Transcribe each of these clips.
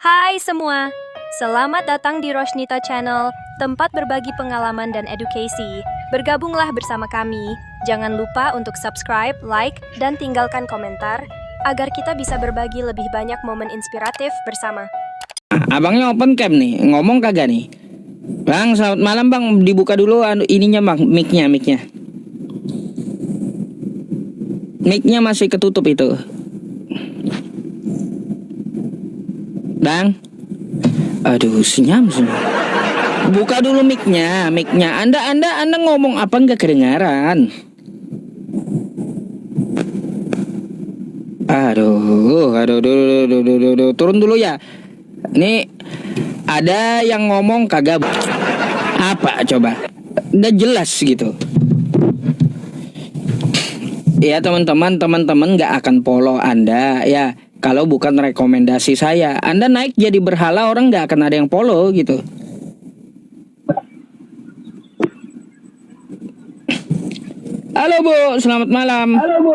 Hai semua, selamat datang di Rosnita Channel, tempat berbagi pengalaman dan edukasi. Bergabunglah bersama kami. Jangan lupa untuk subscribe, like, dan tinggalkan komentar agar kita bisa berbagi lebih banyak momen inspiratif bersama. Abangnya open cam nih, ngomong kagak nih? Bang, selamat malam bang, dibuka dulu ininya bang, mic-nya. Mic-nya masih ketutup itu. Bang. Aduh, senyam. Buka dulu mic-nya. Anda ngomong apa nggak kedengaran? Aduh, turun dulu ya. Ini ada yang ngomong kagak apa coba? Udah jelas gitu. Ya teman-teman nggak akan follow Anda ya kalau bukan rekomendasi saya. Anda naik jadi berhala, orang nggak akan ada yang follow gitu. Halo Bu, selamat malam. Halo Bu.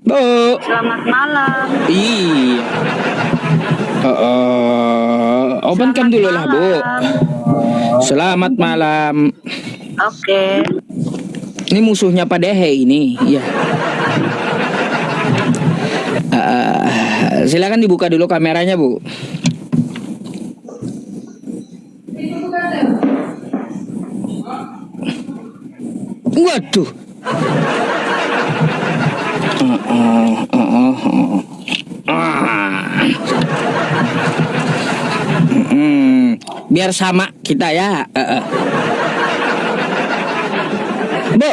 Bu. Selamat malam. Iya. Open cam dulu lah Bu. Selamat malam. Oke. Ini musuhnya Pak Dehe ini. Iya. Silakan dibuka dulu kameranya Bu. Waduh. Biar sama kita ya. Bu,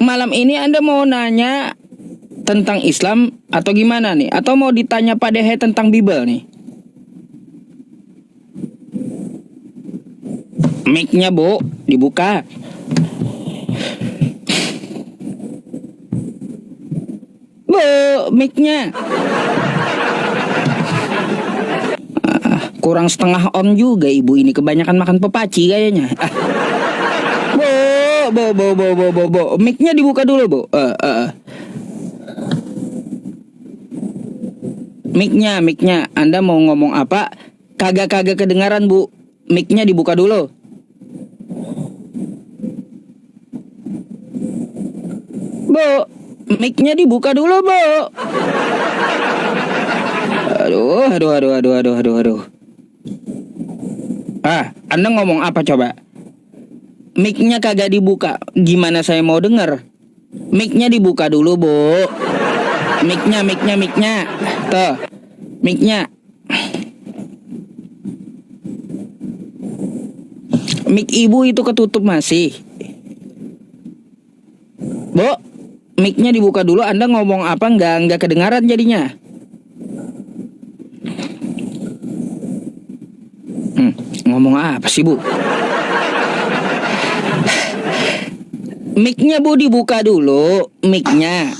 malam ini Anda mau nanya tentang Islam atau gimana nih? Atau mau ditanya Pak Dehe tentang Bible nih? Mic-nya Bu, dibuka. Bu, mic-nya. Kurang setengah on juga ibu ini, kebanyakan makan pepaci kayaknya. Bu. Mic-nya dibuka dulu, Bu. Mic-nya. Anda mau ngomong apa? Kagak kedengaran, Bu. Mic-nya dibuka dulu. Bu, mic-nya dibuka dulu, Bu. Aduh. Anda ngomong apa coba? Mic-nya kagak dibuka. Gimana saya mau denger? Mic-nya dibuka dulu, Bu. Mic-nya. Tuh. Mic-nya. Mic ibu itu ketutup masih. Bu, mic-nya dibuka dulu. Anda ngomong apa nggak kedengaran jadinya. Ngomong apa sih Bu? Mic-nya Bu dibuka dulu, mic-nya.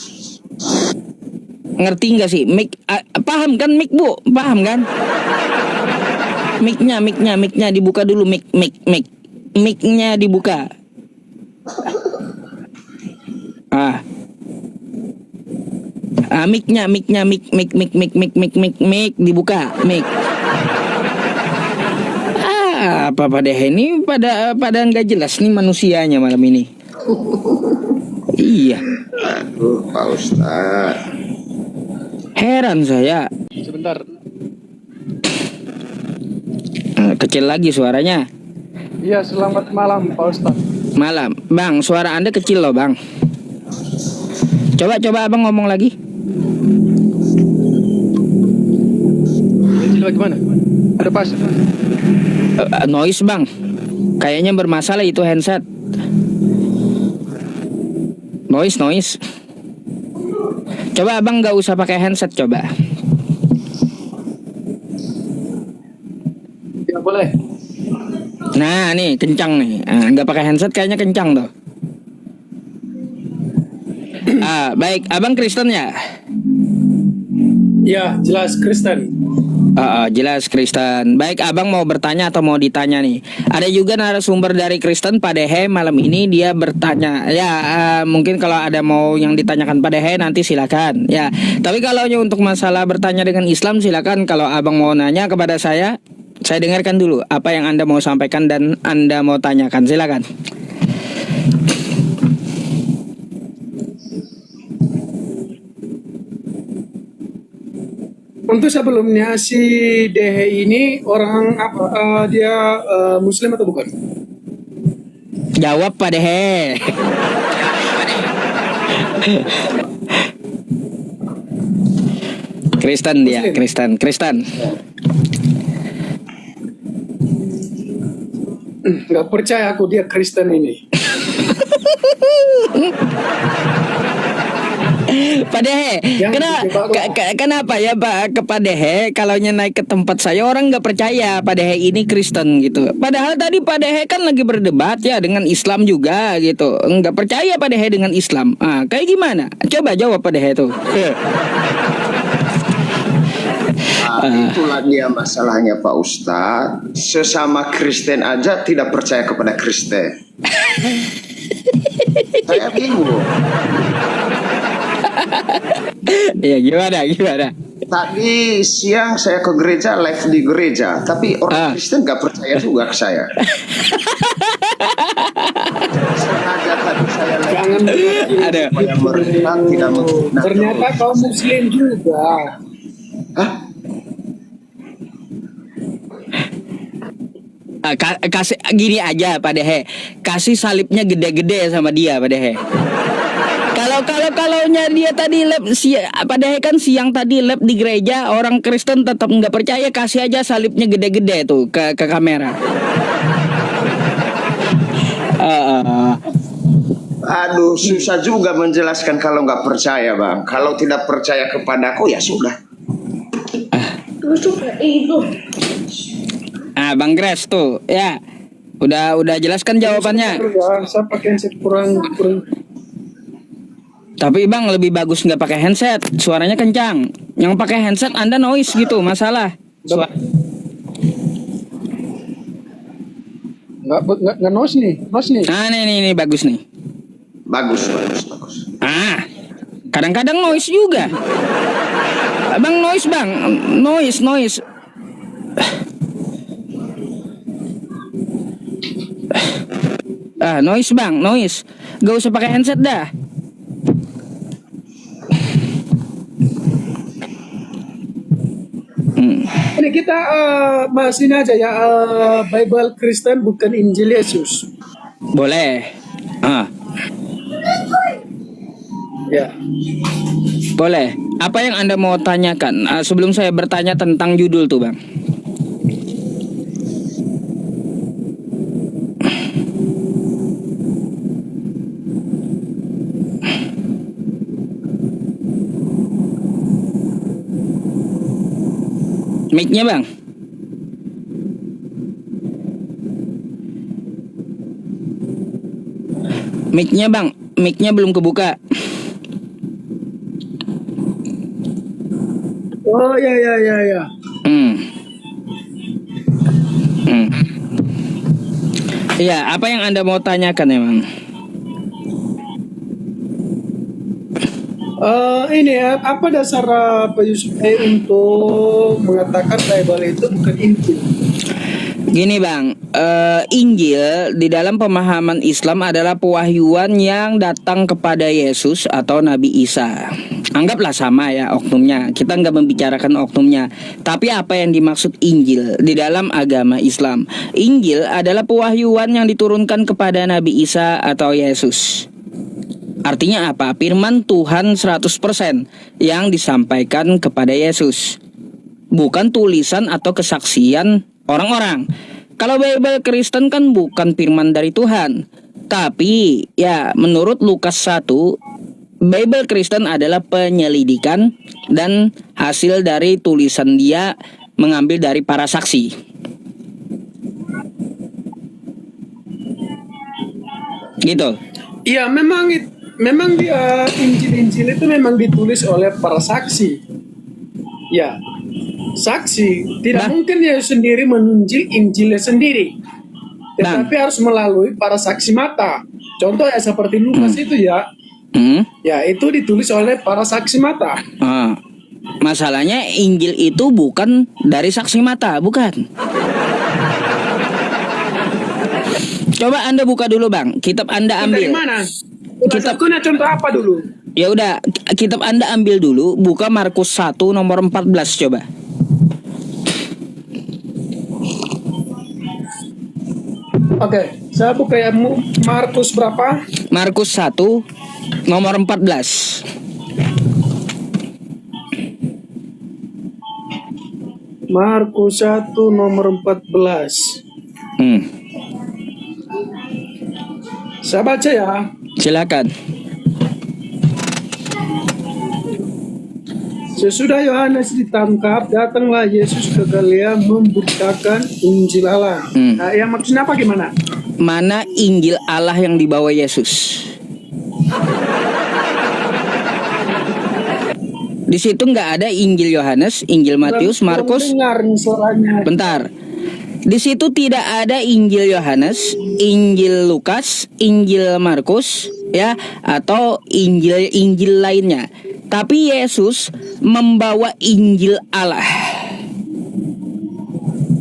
Ngerti nggak sih? Mic, paham kan mic Bu? Paham kan? Mic-nya dibuka dulu, mic-nya dibuka. Mic-nya dibuka, mic. Apa pada ini pada nggak jelas nih manusianya malam ini. Iya. Aduh, Pak Ustaz. Heran saya. Sebentar. Kecil lagi suaranya. Iya, selamat malam Pak Ustaz. Malam, Bang. Suara Anda kecil loh, Bang. Coba Abang ngomong lagi. Kecil bagaimana? Ada pas? Noise Bang. Kayaknya bermasalah itu handset. Noise. Coba Abang nggak usah pakai handset coba. Ya boleh. Nah nih kencang nih. Nggak pakai handset kayaknya kencang tuh. Baik, Abang Kristen ya? Ya, jelas Kristen. Jelas Kristen. Baik, abang mau bertanya atau mau ditanya nih? Ada juga narasumber dari Kristen, Pak Dehe, malam ini dia bertanya. Ya, mungkin kalau ada mau yang ditanyakan Pak Dehe nanti silakan. Ya, tapi kalau untuk masalah bertanya dengan Islam silakan. Kalau abang mau nanya kepada saya dengarkan dulu apa yang Anda mau sampaikan dan Anda mau tanyakan. Silakan. Untuk sebelumnya si Dehe ini orang apa? Dia Muslim atau bukan? Jawab Pak Dehe. Kristen dia, Muslim. Kristen. Nggak percaya aku dia Kristen ini. Pak Dehe, kenapa ya Pak ke Pak Dehe kalau naik ke tempat saya orang nggak percaya Pak Dehe ini Kristen gitu. Padahal tadi Pak Dehe kan lagi berdebat ya dengan Islam juga gitu. Nggak percaya Pak Dehe dengan Islam. Kayak gimana? Coba jawab Pak Dehe tuh. Itulah dia masalahnya Pak Ustadz. Sesama Kristen aja tidak percaya kepada Kristen. Saya bingung. Iya gimana? Tadi siang saya ke gereja, live di gereja, tapi orang Kristen nggak percaya juga ke saya. Sengaja tadi saya live. Jangan Ada. Supaya mereka tidak menghina. Ternyata kau Muslim juga. Hah? Kasih gini aja Pak Dehe, kasih salibnya gede-gede sama dia Pak Dehe. Kalau dia tadi lab Pak Dehe kan siang tadi lab di gereja, orang Kristen tetap nggak percaya, kasih aja salibnya gede-gede tuh ke kamera. Aduh, susah juga menjelaskan kalau nggak percaya, Bang. Kalau tidak percaya kepadaku ya sudah. Bang Gres tuh, ya udah jelaskan jawabannya. Saya pakai handset kurang. Tapi Bang lebih bagus nggak pakai handset, suaranya kencang. Yang pakai handset Anda noise gitu, masalah. Nggak noise nih. Nih bagus nih. Bagus. Kadang-kadang noise juga. Bang noise Bang, noise. Noise Bang, noise. Gak usah pakai handset dah. Ini kita bahas ini aja ya, Bible Kristen bukan Injil Yesus. Boleh. Ya. Boleh. Apa yang Anda mau tanyakan? Sebelum saya bertanya tentang judul tuh Bang. Mic-nya Bang. Mic-nya Bang, mic-nya belum kebuka. Oh ya. Iya, apa yang Anda mau tanyakan emang? Ini ya, apa dasar Pak Yusuf untuk mengatakan Bible itu bukan Injil? Gini Bang, Injil di dalam pemahaman Islam adalah pewahyuan yang datang kepada Yesus atau Nabi Isa. Anggaplah sama ya oknumnya, kita nggak membicarakan oknumnya. Tapi apa yang dimaksud Injil di dalam agama Islam? Injil adalah pewahyuan yang diturunkan kepada Nabi Isa atau Yesus. Artinya apa? Firman Tuhan 100% yang disampaikan kepada Yesus. Bukan tulisan atau kesaksian orang-orang. Kalau Bible Kristen kan bukan firman dari Tuhan. Tapi ya menurut Lukas 1, Bible Kristen adalah penyelidikan dan hasil dari tulisan dia mengambil dari para saksi. Gitu. Iya, memang dia Injil itu memang ditulis oleh para saksi. Ya, saksi. Tidak Nah. mungkin Yesus sendiri menunjuk Injilnya sendiri. Tetapi harus melalui para saksi mata. Contoh ya seperti Lukas itu ya. Ya, itu ditulis oleh para saksi mata. Masalahnya Injil itu bukan dari saksi mata, bukan. Coba Anda buka dulu Bang, kitab Anda Dari ambil. mana? Kitab- Contoh apa dulu? Ya udah, kitab Anda ambil dulu, buka Markus 1 nomor 14 coba. Oke, saya buka ya Markus berapa? Markus 1 nomor 14. Markus 1 nomor 14. Saya baca ya. Silakan. Sesudah Yohanes ditangkap, datanglah Yesus ke Galilea memberitakan Injil Allah. Nah, yang maksudnya apa gimana? Mana Injil Allah yang dibawa Yesus? Di situ nggak ada Injil Yohanes, Injil Matius, Markus. Dengar nih suaranya. Bentar. Di situ tidak ada Injil Yohanes, Injil Lukas, Injil Markus, ya, atau Injil lainnya. Tapi Yesus membawa Injil Allah.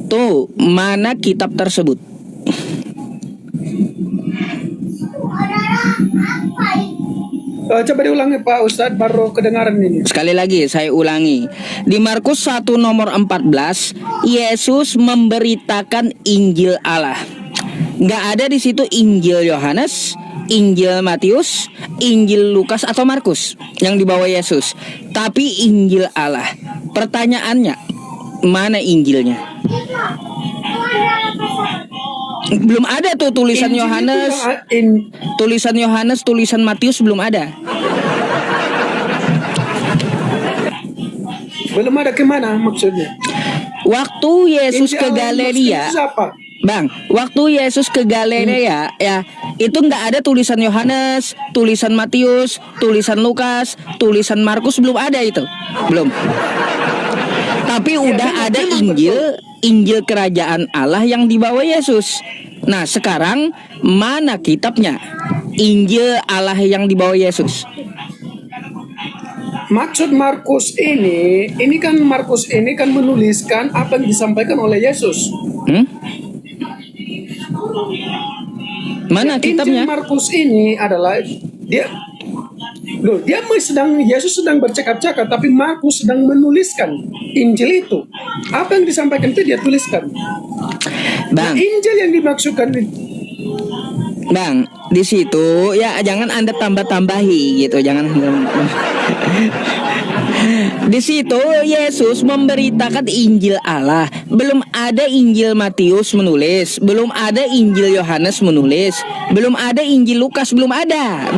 Tuh, mana kitab tersebut? Coba diulangi Pak Ustadz, baru kedengaran ini. Sekali lagi saya ulangi. Di Markus 1 nomor 14, Yesus memberitakan Injil Allah. Nggak ada di situ Injil Yohanes, Injil Matius, Injil Lukas atau Markus yang dibawa Yesus. Tapi Injil Allah. Pertanyaannya, mana Injilnya? Belum ada tuh tulisan Injil itu Yohanes, tulisan Yohanes, tulisan Matius belum ada. Belum ada kemana maksudnya? Waktu Yesus Injil ke Allah Galilea, maksudnya siapa? Bang, waktu Yesus ke Galilea, ya, itu nggak ada tulisan Yohanes, tulisan Matius, tulisan Lukas, tulisan Markus, belum ada itu, belum. Tapi udah ada Injil Kerajaan Allah yang dibawa Yesus. Nah, sekarang mana kitabnya? Injil Allah yang dibawa Yesus. Maksud Markus ini kan Markus ini kan menuliskan apa yang disampaikan oleh Yesus. Mana kitabnya? Injil Markus ini adalah Yesus sedang bercakap-cakap, tapi Markus sedang menuliskan Injil itu. Apa yang disampaikan itu dia tuliskan. Nah, Bang, Injil yang dimaksudkan Bang, di situ ya jangan Anda tambah-tambahi gitu, jangan. Di situ Yesus memberitakan Injil Allah. Belum ada Injil Matius menulis, belum ada Injil Yohanes menulis, belum ada Injil Lukas, belum ada.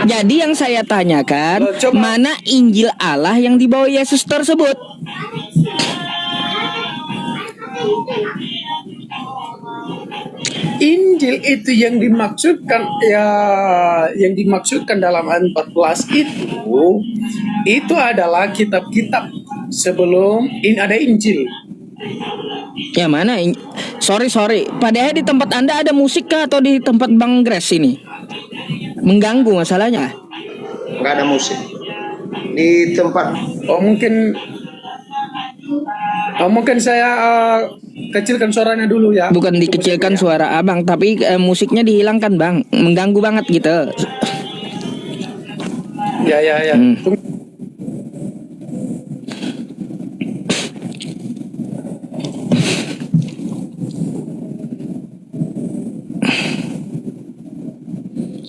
Jadi yang saya tanyakan, mana Injil Allah yang dibawa Yesus tersebut? Injil itu yang dimaksudkan dalam ayat 14 itu adalah kitab-kitab sebelum ini ada Injil. Ya mana? Sorry. Padahal di tempat Anda ada musik kah atau di tempat Bang Grace ini? Mengganggu masalahnya. Nggak ada musik di tempat. Mungkin saya kecilkan suaranya dulu ya. Bukan dikecilkan suara abang, tapi musiknya dihilangkan bang, mengganggu banget gitu. Ya.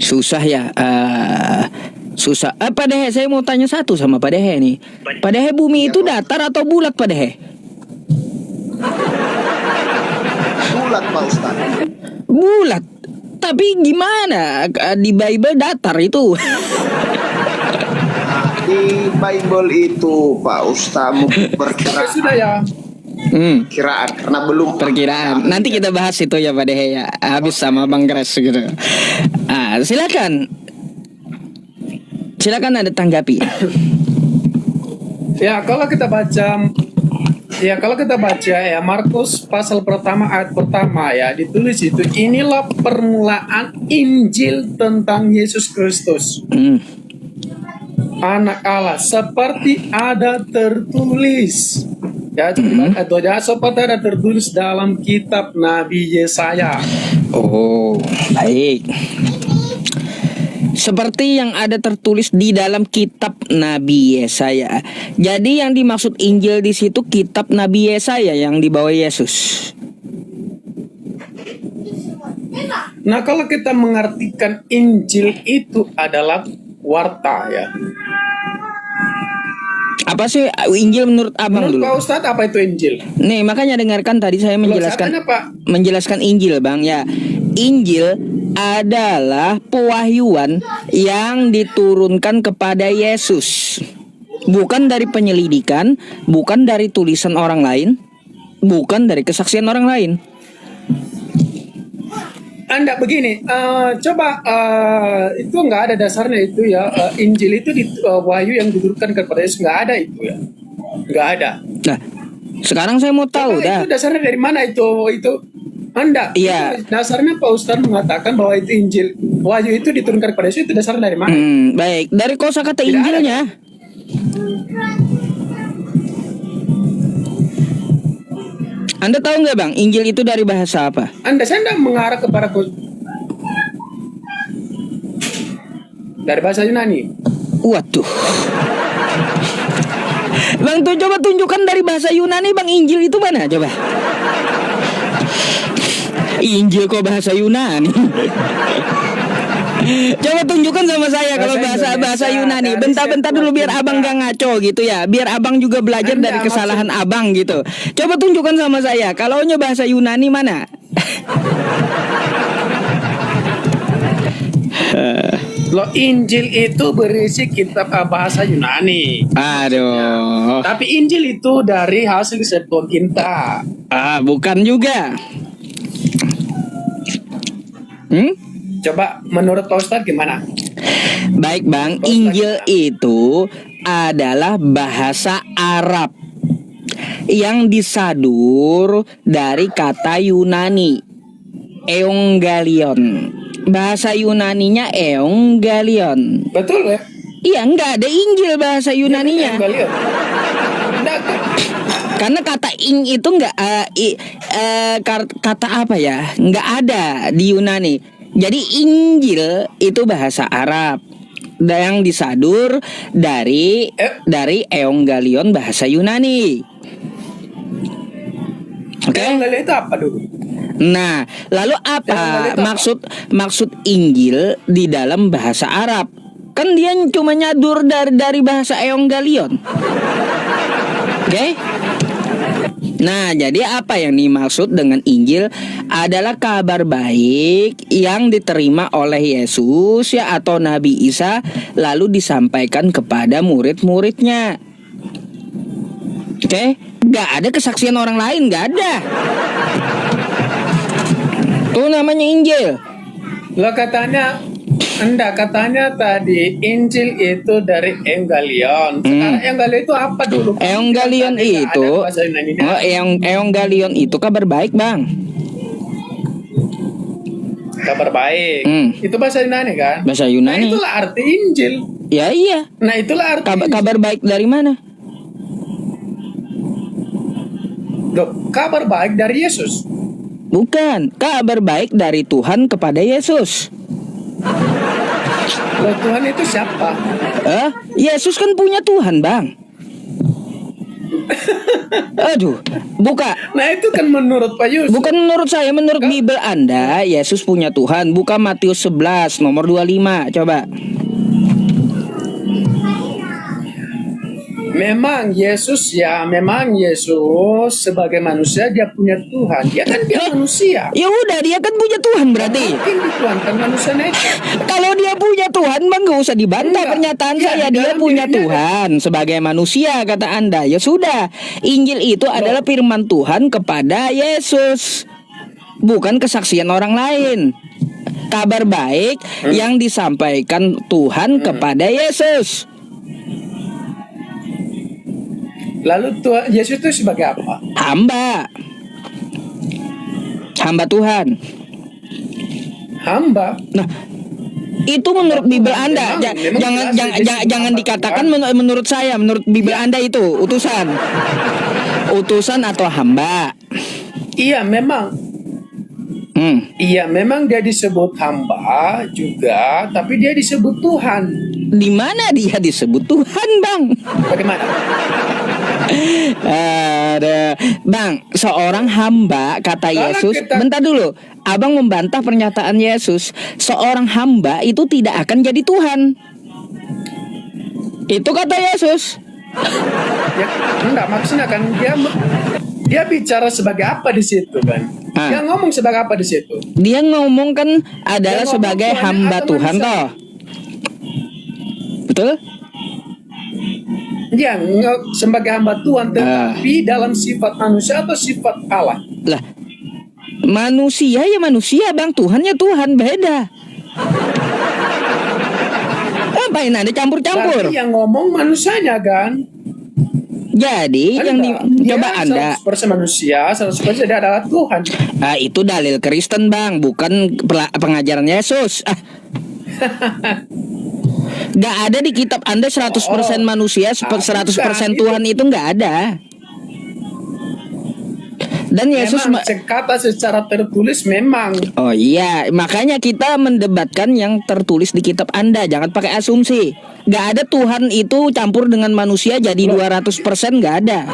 Susah ya. Susah. Pak Dehe, saya mau tanya satu sama Pak Dehe nih. Pak Dehe, bumi itu datar atau bulat Pak Dehe? Bulat Pak Ustaz. Bulat. Tapi gimana? Di Bible datar itu. Di Bible itu Pak Ustaz berkiraan. Sudah ya. Kiraan karena belum Perkiraan. Nanti kita bahas itu ya Pak Dehe ya. Habis sama Bang Grace gitu. Silakan ada tanggapi. Kalau kita baca ya Markus pasal pertama ayat pertama ya ditulis itu inilah permulaan Injil tentang Yesus Kristus Anak Allah seperti ada tertulis ya atau ya seperti ada tertulis dalam kitab Nabi Yesaya. Oh, baik. Seperti yang ada tertulis di dalam kitab Nabi Yesaya. Jadi yang dimaksud Injil di situ kitab Nabi Yesaya yang dibawa Yesus. Nah, kalau kita mengartikan Injil itu adalah warta ya. Apa sih Injil menurut Abang Menurut dulu? Pak Ustadz apa itu Injil? Nih, makanya dengarkan tadi saya menjelaskan menjelaskan Injil, Bang, ya. Injil adalah pewahyuan yang diturunkan kepada Yesus. Bukan dari penyelidikan, bukan dari tulisan orang lain, bukan dari kesaksian orang lain. Anda begini, coba itu nggak ada dasarnya itu ya. Injil itu wahyu yang diturunkan kepada Yesus nggak ada itu ya, nggak ada. Nah, sekarang saya mau tahu Coba dah. itu dasarnya dari mana itu? Anda, Iya. itu dasarnya Pak Ustadz mengatakan bahwa itu Injil wahyu itu diturunkan kepada Yesus itu dasarnya dari mana? Baik, dari kosakata Tidak Injilnya. Anda tahu nggak, Bang, Injil itu dari bahasa apa? Saya tidak mengarah kepada dari bahasa Yunani. Waduh. Bang, tuh coba tunjukkan dari bahasa Yunani, Bang, Injil itu mana? Coba. Injil kok bahasa Yunani? Coba tunjukkan sama saya kalau bahasa Yunani. Bentar-bentar dulu biar abang gak ngaco gitu ya. Biar abang juga belajar dari kesalahan abang gitu. Coba tunjukkan sama saya. Kalaunya bahasa Yunani mana? Loh, Injil itu berisi kitab bahasa Yunani. Aduh. Tapi Injil itu dari hasil Septuaginta. Bukan juga. Coba menurut Pak Ustadz gimana? Baik, Bang, Injil itu adalah bahasa Arab yang disadur dari kata Yunani Evangelion. Bahasa Yunaninya Evangelion. Betul ya? Iya, enggak ada Injil bahasa Yunaninya. Evangelion. Karena kata ing itu enggak kata apa ya? Enggak ada di Yunani. Jadi Injil itu bahasa Arab yang disadur dari Evangelion bahasa Yunani. Oke? Evangelion itu apa dulu? Nah, lalu apa maksud Injil di dalam bahasa Arab? Kan dia cuma nyadur dari bahasa Evangelion. Oke? Nah, jadi apa yang dimaksud dengan Injil adalah kabar baik yang diterima oleh Yesus ya atau Nabi Isa lalu disampaikan kepada murid-muridnya. Oke? Gak ada kesaksian orang lain, gak ada. Itu namanya Injil. Lo katanya tadi Injil itu dari Evangelion. Sekarang Evangelion itu apa dulu? Evangelion itu Evangelion itu kabar baik, Bang. Kabar baik. Itu bahasa Yunani kan? Bahasa Yunani. Nah, itulah arti Injil. Ya iya. Nah, itulah arti kabar baik dari mana? Kabar baik dari Yesus. Bukan, kabar baik dari Tuhan kepada Yesus. Loh, Tuhan itu siapa? Yesus kan punya Tuhan, Bang. Aduh, buka. Nah, itu kan menurut Pak Yusuf. Bukan menurut saya, menurut Bible Anda, Yesus punya Tuhan. Buka Matius 11 nomor 25, coba. Memang Yesus sebagai manusia dia punya Tuhan. Dia kan manusia. Ya udah, dia kan punya Tuhan berarti. Mungkin dituhankan manusianya itu. Kalau dia punya Tuhan, Bang, gak usah dibantah pernyataan saya. Dia punya Tuhan sebagai manusia, kata Anda. Ya sudah, Injil itu adalah firman Tuhan kepada Yesus, bukan kesaksian orang lain. Kabar baik yang disampaikan Tuhan kepada Yesus. Lalu Tuhan Yesus itu sebagai apa? Hamba. Hamba Tuhan. Hamba. Nah, itu menurut Bible Anda. Jangan dikatakan menurut saya, menurut Bible Anda itu utusan. Utusan atau hamba. Iya, memang. Iya, memang dia disebut hamba juga, tapi dia disebut Tuhan. Di mana dia disebut Tuhan, Bang? Bagaimana? Bang, seorang hamba kata Yesus. Bentar dulu, Abang membantah pernyataan Yesus. Seorang hamba itu tidak akan jadi Tuhan. Itu kata Yesus. Ya, enggak, maksudnya kan dia bicara sebagai apa di situ kan? Dia ngomong sebagai apa di situ? Dia ngomong kan adalah ngomong sebagai Tuhan hamba atau Tuhan manusia? toh. Betul? Dia sebagai hamba Tuhan, tetapi dalam sifat manusia atau sifat Allah? Lah, manusia ya manusia, Bang. Tuhannya Tuhan, beda. Ngapain Anda campur-campur? Berarti yang ngomong manusianya kan? Jadi coba Anda 100% manusia, 100% dia adalah Tuhan. itu dalil Kristen, Bang, bukan pengajaran Yesus. Gak ada di kitab Anda 100% manusia, 100% Tuhan itu gak ada. Dan Yesus kata secara tertulis memang. Oh iya, makanya kita mendebatkan yang tertulis di kitab Anda. Jangan pakai asumsi. Gak ada Tuhan itu campur dengan manusia jadi 200%, gak ada.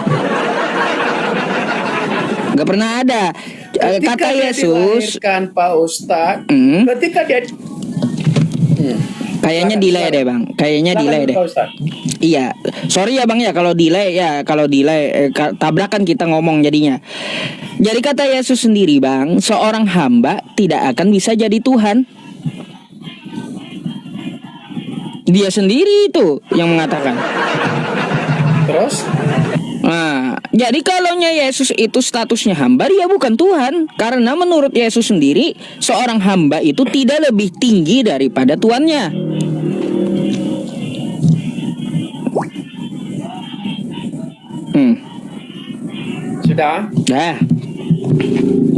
Gak pernah ada. Kata Yesus, dilahirkan, Pak Ustadz, ketika dia kayaknya delay deh, Bang. Kayaknya delay deh. Iya, sorry ya Bang ya kalau delay tabrakan kita ngomong jadinya. Jadi kata Yesus sendiri, Bang, seorang hamba tidak akan bisa jadi Tuhan. Dia sendiri itu yang mengatakan. Terus? Nah, jadi kalaunya Yesus itu statusnya hamba, dia bukan Tuhan. Karena menurut Yesus sendiri, seorang hamba itu tidak lebih tinggi daripada tuannya. Sudah? Nah,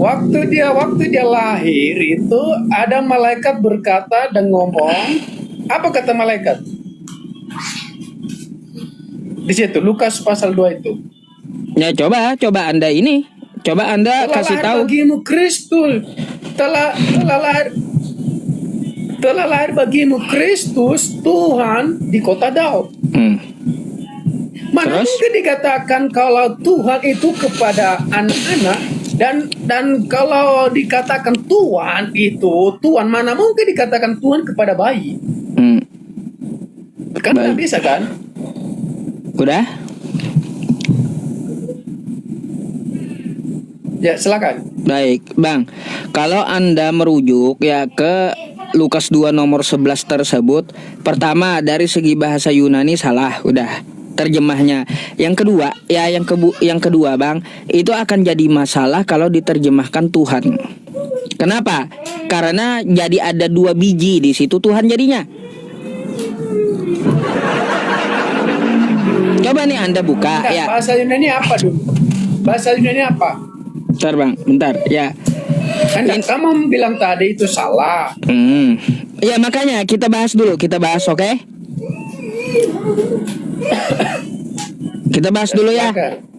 Waktu dia lahir itu ada malaikat berkata dan ngomong. Apa kata malaikat? Di situ Lukas pasal 2 itu. ya coba Anda kasih tahu. Bagimu Kristus telah lahir bagimu Kristus Tuhan di kota Daud. Mana mungkin dikatakan kalau Tuhan itu kepada anak-anak dan kalau dikatakan Tuhan itu Tuhan, mana mungkin dikatakan Tuhan kepada bayi? Kan tidak bisa kan? Udah? Ya silakan. Baik, Bang. Kalau Anda merujuk ya ke Lukas 2 nomor 11 tersebut, pertama dari segi bahasa Yunani salah, udah. Terjemahnya. Yang kedua, Bang, itu akan jadi masalah kalau diterjemahkan Tuhan. Kenapa? Karena jadi ada 2 biji di situ Tuhan jadinya. Coba nih Anda buka. Enggak, ya. Bahasa Yunani apa dulu? Bahasa Yunani apa? Bentar, Bang, bentar. Ya. Kamu bilang tadi itu salah. Ya makanya kita bahas dulu, oke? Kita bahas dulu ya.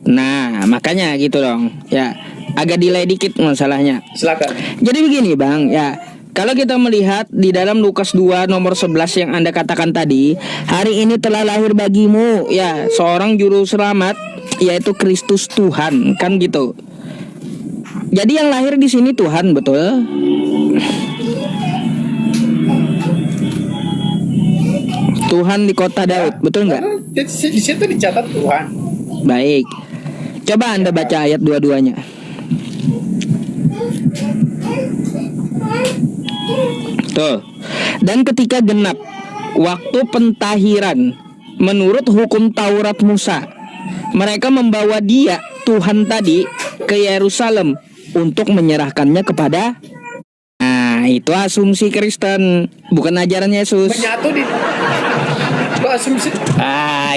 Nah, makanya gitu dong. Ya, agak delay dikit masalahnya. Silakan. Jadi begini, Bang, ya. Kalau kita melihat di dalam Lukas 2 nomor 11 yang Anda katakan tadi, hari ini telah lahir bagimu ya seorang juru selamat, yaitu Kristus Tuhan, kan gitu. Jadi yang lahir di sini Tuhan, betul? Tuhan di kota Daud, betul nggak? Di situ dicatat Tuhan. Baik. Coba Anda baca ayat dua-duanya. Tuh. Dan ketika genap waktu pentahiran menurut hukum Taurat Musa, mereka membawa dia, Tuhan tadi, ke Yerusalem untuk menyerahkannya kepada. Nah, itu asumsi Kristen, bukan ajaran Yesus. Kok asumsi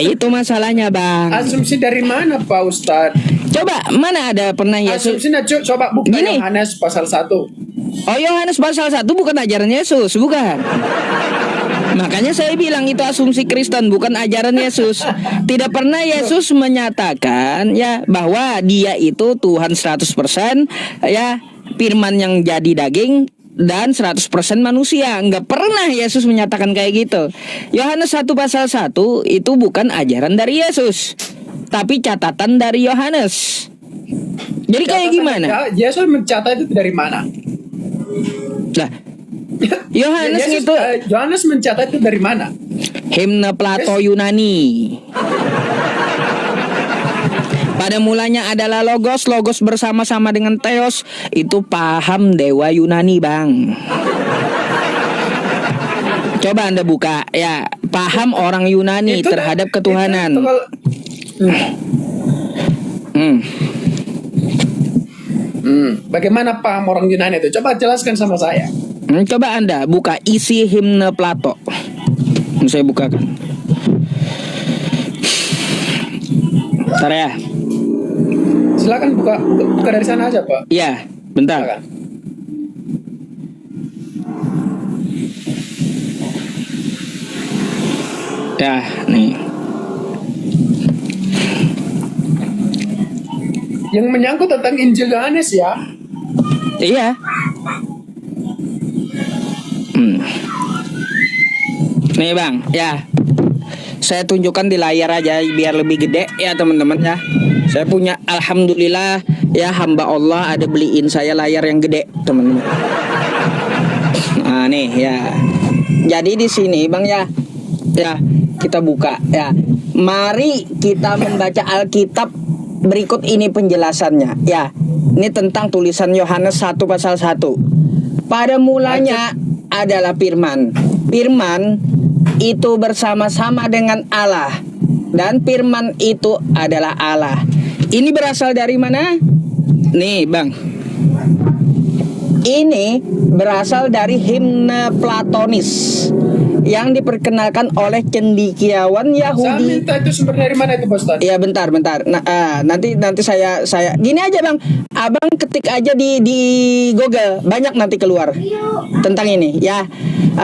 Itu masalahnya, Bang. asumsi dari mana Pak Ustadz? Coba mana ada pernah Yesus? Asumsinya coba buka Gini. Yohanes pasal 1. Oh, Yohanes pasal 1 bukan ajaran Yesus, bukan. Makanya saya bilang itu asumsi Kristen, bukan ajaran Yesus. Tidak pernah Yesus menyatakan ya bahwa dia itu Tuhan 100%, ya, firman yang jadi daging dan 100% manusia. Enggak pernah Yesus menyatakan kayak gitu. Yohanes 1 pasal 1 itu bukan ajaran dari Yesus, tapi catatan dari Yohanes. Jadi kayak gimana? Ya, Yesus mencatat itu dari mana? Nah, Yohanes Yesus, itu Yohanes mencatat itu dari mana? himne Plato Yunani. Pada mulanya adalah logos, logos bersama-sama dengan theos. Itu paham dewa Yunani, Bang. Coba Anda buka ya, paham orang Yunani Itu terhadap itu ketuhanan. kalau- Bagaimana paham orang Yunani itu? Coba jelaskan sama saya. Coba Anda buka isi himne Plato. Saya bukakan. Bentar ya. Silakan buka dari sana aja Pak. Iya, bentar. Silakan. Ya, nih. Yang menyangkut tentang Injil Yohanes ya. Iya. Nih Bang, ya. Saya tunjukkan di layar aja biar lebih gede ya teman-teman ya. Saya punya, alhamdulillah ya, hamba Allah ada beliin saya layar yang gede teman-teman. Nah nih ya. Jadi di sini Bang ya, ya kita buka ya. Mari kita membaca Alkitab. Berikut ini penjelasannya ya. Ini tentang tulisan Yohanes 1 pasal 1. Pada mulanya adalah firman. Firman itu bersama-sama dengan Allah, dan firman itu adalah Allah. Ini berasal dari mana? Nih Bang, ini berasal dari himne Platonis yang diperkenalkan oleh cendekiawan Saya Yahudi. minta itu sumber dari mana itu Pak Ustadz? Iya bentar. Nah, nanti saya gini aja Bang. Abang ketik aja di Google, banyak nanti keluar tentang ini ya.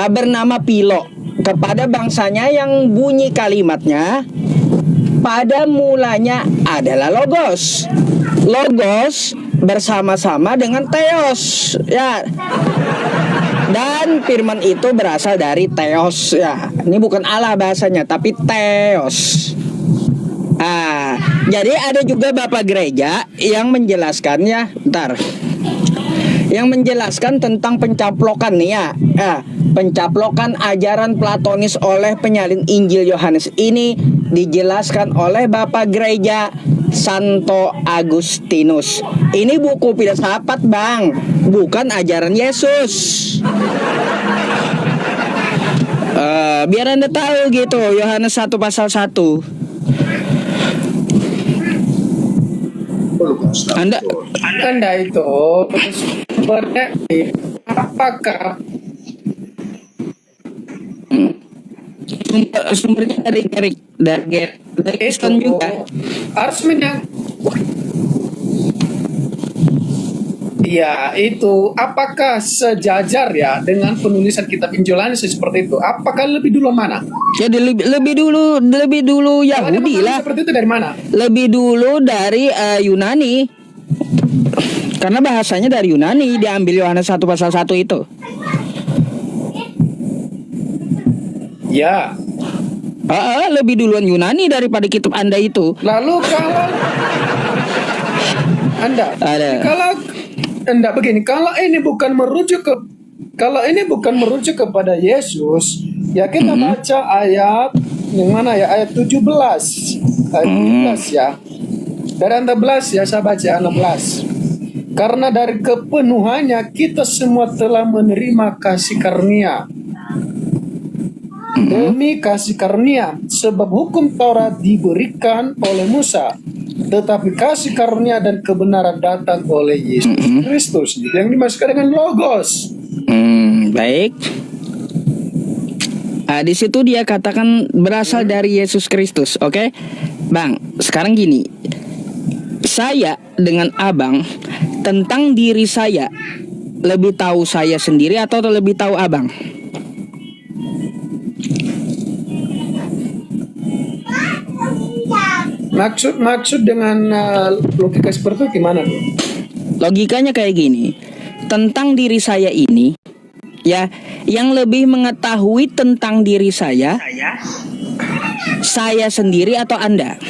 Bernama Pilo, kepada bangsanya yang bunyi kalimatnya pada mulanya adalah logos. Logos bersama-sama dengan theos ya. Dan firman itu berasal dari theos ya. Ini bukan Allah bahasanya, tapi theos. Jadi ada juga Bapak Gereja yang menjelaskannya, bentar. Yang menjelaskan tentang pencaplokan nih ya. Pencaplokan ajaran Platonis oleh penyalin Injil Yohanes ini dijelaskan oleh Bapak Gereja Santo Agustinus. Ini buku filsafat Bang, bukan ajaran Yesus. Biar Anda tahu gitu, Yohanes 1 pasal 1. Anda itu sumbernya apakah Sumbernya dari Kristen itu juga. harus Iya, itu apakah sejajar ya dengan penulisan kitab Injil Yohanes seperti itu? Apakah lebih dulu mana? Jadi lebih dulu Yahudi lah. Seperti itu dari mana? Lebih dulu dari Yunani. Karena bahasanya dari Yunani, diambil Yohanes 1 pasal 1 itu. Ya. Lebih duluan Yunani daripada kitab Anda itu. Lalu kalau kalau ini bukan merujuk kepada Yesus, ya kita baca ayat yang mana ya, ayat 17. Ayat 17 ya. Dari 16 ya, saya baca 16. Karena dari kepenuhannya kita semua telah menerima kasih karunia. Demi kasih karunia, sebab hukum Taurat diberikan oleh Musa, tetapi kasih karunia dan kebenaran datang oleh Yesus Kristus yang dimaksudkan dengan logos. Baik. Di situ dia katakan berasal dari Yesus Kristus, oke? Bang, sekarang gini. Saya dengan abang tentang diri saya lebih tahu saya sendiri atau lebih tahu abang? Maksud dengan logika seperti itu gimana tuh? Logikanya kayak gini. Tentang diri saya ini, ya, yang lebih mengetahui tentang diri saya sendiri atau Anda?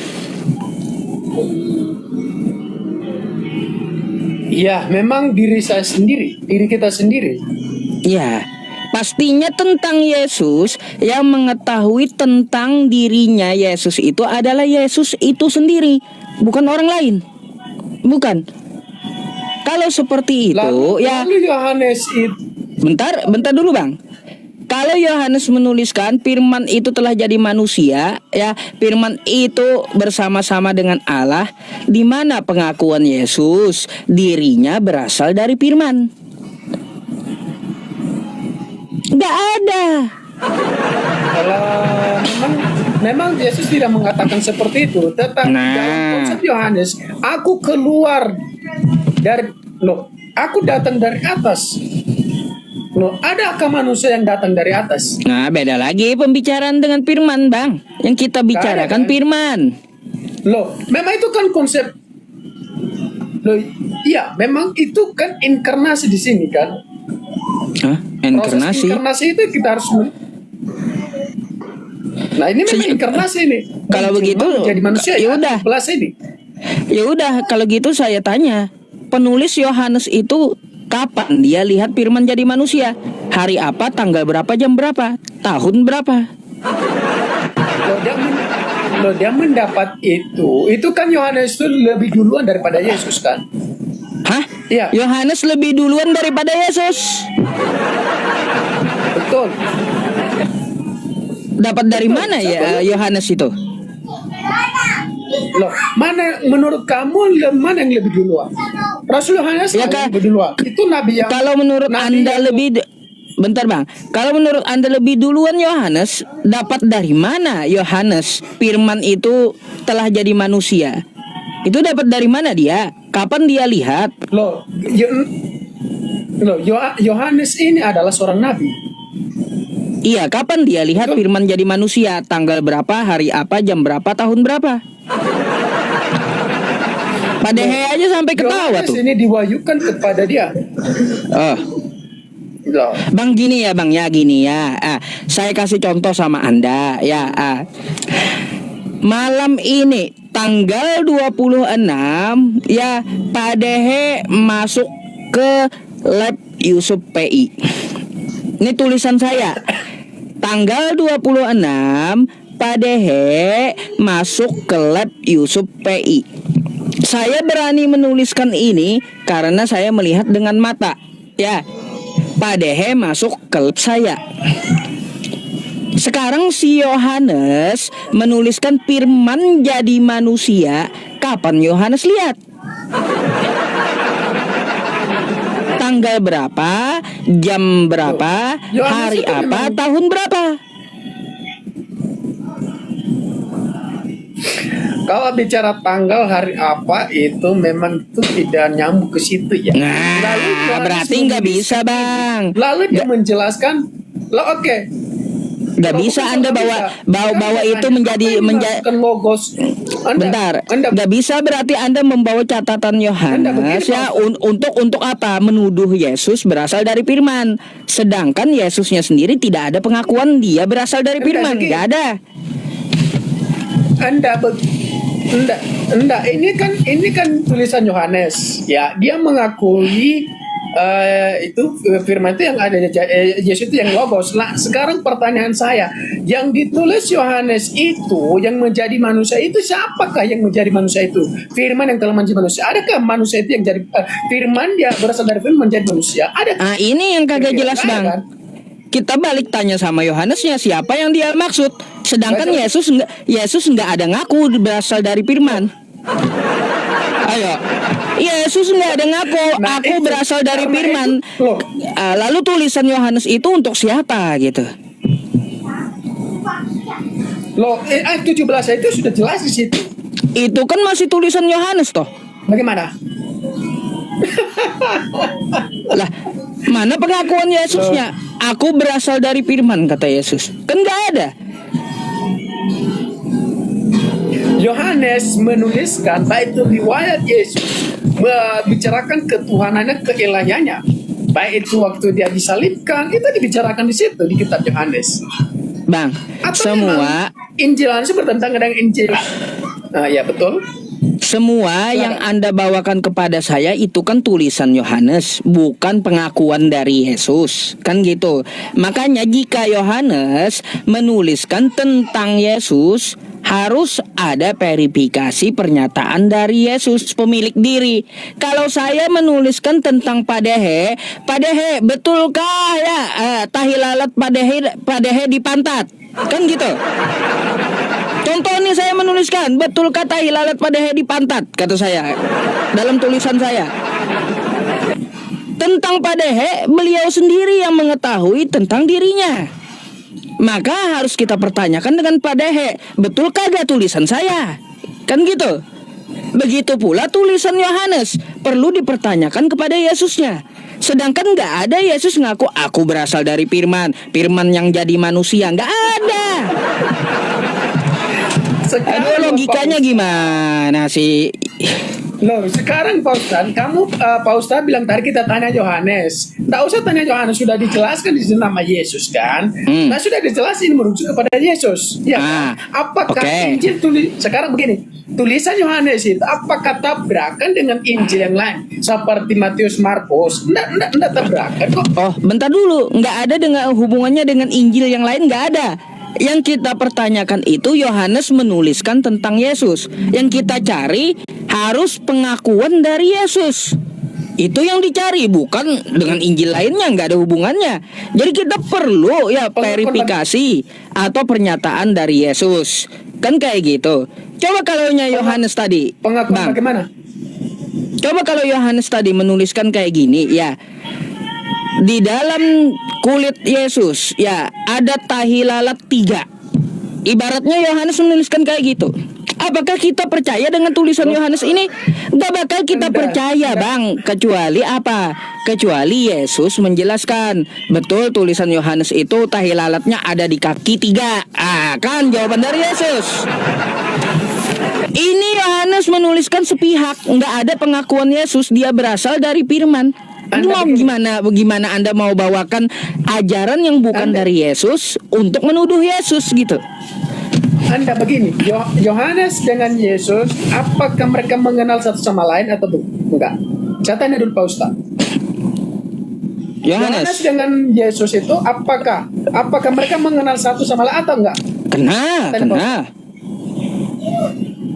Ya, memang diri saya sendiri, diri kita sendiri. Ya, pastinya tentang Yesus, yang mengetahui tentang dirinya Yesus itu adalah Yesus itu sendiri, bukan orang lain. Bukan. Kalau seperti itu, lalu Yohanes itu bentar dulu Bang. Kalau Yohanes menuliskan firman itu telah jadi manusia, ya, firman itu bersama-sama dengan Allah, di mana pengakuan Yesus dirinya berasal dari firman? Nggak ada. kalau memang Yesus tidak mengatakan seperti itu, tetapi dalam konsep Yohanes, aku keluar dari aku datang dari atas. Adakah manusia yang datang dari atas? Nah, beda lagi pembicaraan dengan firman, Bang. Yang kita bicarakan firman. Memang itu kan konsep. Iya, memang itu kan inkarnasi di sini kan. Hah? Inkarnasi? Proses inkarnasi itu kita harus Nah, ini memang inkarnasi ini. Kalau begitu, jadi manusia ya udah. Belas ini. Ya udah, kalau gitu saya tanya, penulis Yohanes itu kapan dia lihat firman jadi manusia? Hari apa, tanggal berapa, jam berapa, tahun berapa? Dia mendapat itu kan Yohanes itu lebih duluan daripada Yesus kan? Hah? Iya. Yohanes lebih duluan daripada Yesus. Betul. Dapat dari mana ya Yohanes itu? Mana menurut kamu mana yang lebih duluan? Rasul Yohanes Ya, yang lebih duluan. Itu nabi yang. Kalau menurut Anda bentar Bang, kalau menurut Anda lebih duluan Yohanes, dapat dari mana Yohanes firman itu telah jadi manusia? Itu dapat dari mana dia? Kapan dia lihat? Yohanes ini adalah seorang nabi. Iya, kapan dia lihat firman jadi manusia? Tanggal berapa, hari apa, jam berapa, tahun berapa? Pak Dehe aja sampai ketawa Yohanes tuh. ini diwahyukan kepada dia. Oh. Bang gini ya Bang ya, gini ya. Saya kasih contoh sama Anda ya. Malam ini tanggal 26 ya, Pak Dehe masuk ke lab Yusuf PI. Ini tulisan saya. Tanggal 26 Pak Dehe masuk ke lab Yusuf PI. Saya berani menuliskan ini karena saya melihat dengan mata. Ya, Pak Dehe masuk ke lab saya. Sekarang si Yohanes menuliskan firman jadi manusia. Kapan Yohanes lihat? Tanggal berapa, jam berapa, hari apa, tahun berapa? Kalau bicara tanggal hari apa itu memang itu tidak nyambung ke situ ya. Nah, berarti nggak bisa Bang. Lalu dia menjelaskan, oke. Nggak bisa Anda bawa itu menjadi logos. Bentar, nggak bisa berarti Anda membawa catatan Yohanes ya untuk apa? Menuduh Yesus berasal dari firman. Sedangkan Yesusnya sendiri tidak ada pengakuan dia berasal dari firman, nggak ada. Enggak, ini kan tulisan Yohanes ya, dia mengakui itu firman itu yang ada Yesus itu yang logos. Nah, sekarang pertanyaan saya, yang ditulis Yohanes itu yang menjadi manusia itu siapakah yang menjadi manusia itu? Firman yang telah menjadi manusia. Adakah manusia itu yang jadi firman dia berasal dari firman menjadi manusia? Ada. Ini yang kagak jelas Bang. Kan? Kita balik tanya sama Yohanesnya siapa yang dia maksud. Sedangkan Yesus nggak ada ngaku berasal dari firman. Ayo, Yesus nggak ada ngaku aku berasal dari firman. Lalu tulisan Yohanes itu untuk siapa gitu? Loh, ayat 17 itu sudah jelas di situ. Itu kan masih tulisan Yohanes toh. Bagaimana? Lah, mana pengakuan Yesusnya? Aku berasal dari firman, kata Yesus. Kan nggak ada. Yohanes menuliskan baik itu riwayat Yesus membicarakan ketuhanannya, keilahiannya. Baik itu waktu dia disalibkan, itu dibicarakan di situ di kitab Yohanes. Bang, Atau semua memang Injil Yohanes bertentangan dengan Injil. Ya betul. semua yang Anda bawakan kepada saya itu kan tulisan Yohanes, bukan pengakuan dari Yesus. Kan gitu. Makanya jika Yohanes menuliskan tentang Yesus, harus ada verifikasi pernyataan dari Yesus, pemilik diri. Kalau saya menuliskan tentang Padehe, betulkah ya tahi lalat Padehe di pantat? Kan gitu. Contoh nih, saya menuliskan betul kata hilalat Padehe di pantat, kata saya dalam tulisan saya. Tentang Padehe, beliau sendiri yang mengetahui tentang dirinya. Maka harus kita pertanyakan dengan Padehe, betul kagak tulisan saya? Kan gitu. Begitu pula tulisan Yohanes perlu dipertanyakan kepada Yesusnya. Sedangkan nggak ada Yesus ngaku aku berasal dari firman yang jadi manusia. Nggak ada. Aduh, logikanya gimana sih? Loh, sekarang Pak Ustadz, Pak Ustadz bilang tadi kita tanya Yohanes. Nggak usah tanya Yohanes, sudah dijelaskan di sini nama Yesus kan? Nah, sudah dijelasin merujuk kepada Yesus. Ya kan? Apakah Injil sekarang begini, tulisan Yohanes itu apakah tabrakan dengan Injil yang lain? Seperti Matius, Markus? Nggak tabrakan kok. Oh, bentar dulu. Nggak ada dengan hubungannya dengan Injil yang lain, nggak ada. Yang kita pertanyakan itu Yohanes menuliskan tentang Yesus. Yang kita cari harus pengakuan dari Yesus. Itu yang dicari, bukan dengan Injil lainnya, nggak ada hubungannya. Jadi kita perlu ya verifikasi atau pernyataan dari Yesus. Kan kayak gitu. Coba kalau Yohanes tadi, pengakuan bagaimana? Coba kalau Yohanes tadi menuliskan kayak gini, ya. Di dalam kulit Yesus ya ada tahi lalat 3. Ibaratnya Yohanes menuliskan kayak gitu. Apakah kita percaya dengan tulisan Yohanes ini? Gak bakal kita percaya, Bang. Kecuali apa? Kecuali Yesus menjelaskan, betul tulisan Yohanes itu tahi lalatnya ada di kaki 3. Kan jawaban dari Yesus. Ini Yohanes menuliskan sepihak, nggak ada pengakuan Yesus dia berasal dari firman. Mau bagaimana Anda mau bawakan ajaran yang bukan dari Yesus untuk menuduh Yesus gitu? Anda begini, Yohanes dengan Yesus, apakah mereka mengenal satu sama lain atau enggak? Saya tanya dulu Pak Ustaz. Yohanes dengan Yesus itu apakah mereka mengenal satu sama lain atau enggak? Kenal.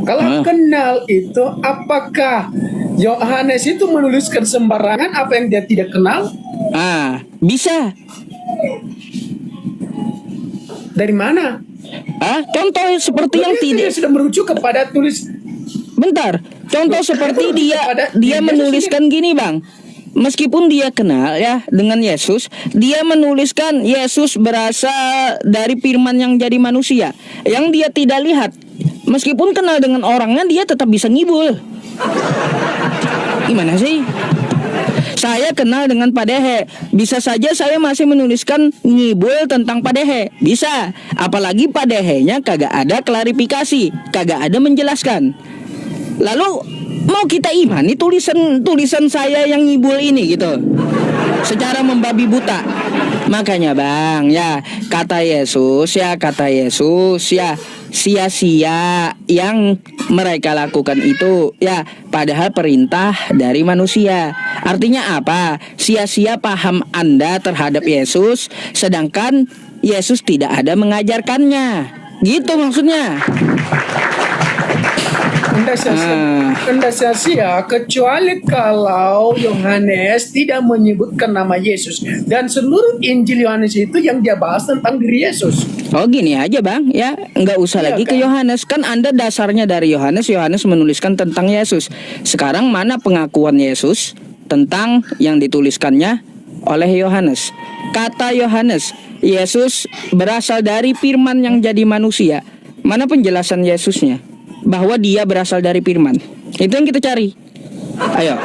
Kalau kenal itu, apakah Yohanes itu menuliskan sembarangan apa yang dia tidak kenal? Bisa. Dari mana? Contoh seperti yang tidak sudah merujuk kepada tulis. Bentar. Contoh seperti dia menuliskan gini, Bang. Meskipun dia kenal ya dengan Yesus, dia menuliskan Yesus berasal dari firman yang jadi manusia, yang dia tidak lihat. Meskipun kenal dengan orangnya, dia tetap bisa ngibul. Gimana sih? Saya kenal dengan Padehe, bisa saja saya masih menuliskan ngibul tentang Padehe. Bisa. Apalagi Padehenya kagak ada klarifikasi, kagak ada menjelaskan. Lalu mau kita imani tulisan saya yang ngibul ini gitu, secara membabi buta. Makanya Bang ya, kata Yesus ya sia-sia yang mereka lakukan itu ya padahal perintah dari manusia. Artinya apa? Sia-sia paham Anda terhadap Yesus, sedangkan Yesus tidak ada mengajarkannya. Gitu maksudnya. Anda sia-sia kecuali kalau Yohanes tidak menyebutkan nama Yesus, dan seluruh Injil Yohanes itu yang dia bahas tentang diri Yesus. Oh gini aja Bang ya, nggak usah lagi ke Yohanes. Kan Anda dasarnya dari Yohanes menuliskan tentang Yesus. Sekarang mana pengakuan Yesus tentang yang dituliskannya oleh Yohanes? Kata Yohanes, Yesus berasal dari firman yang jadi manusia. Mana penjelasan Yesusnya bahwa dia berasal dari firman? Itu yang kita cari. Ayo.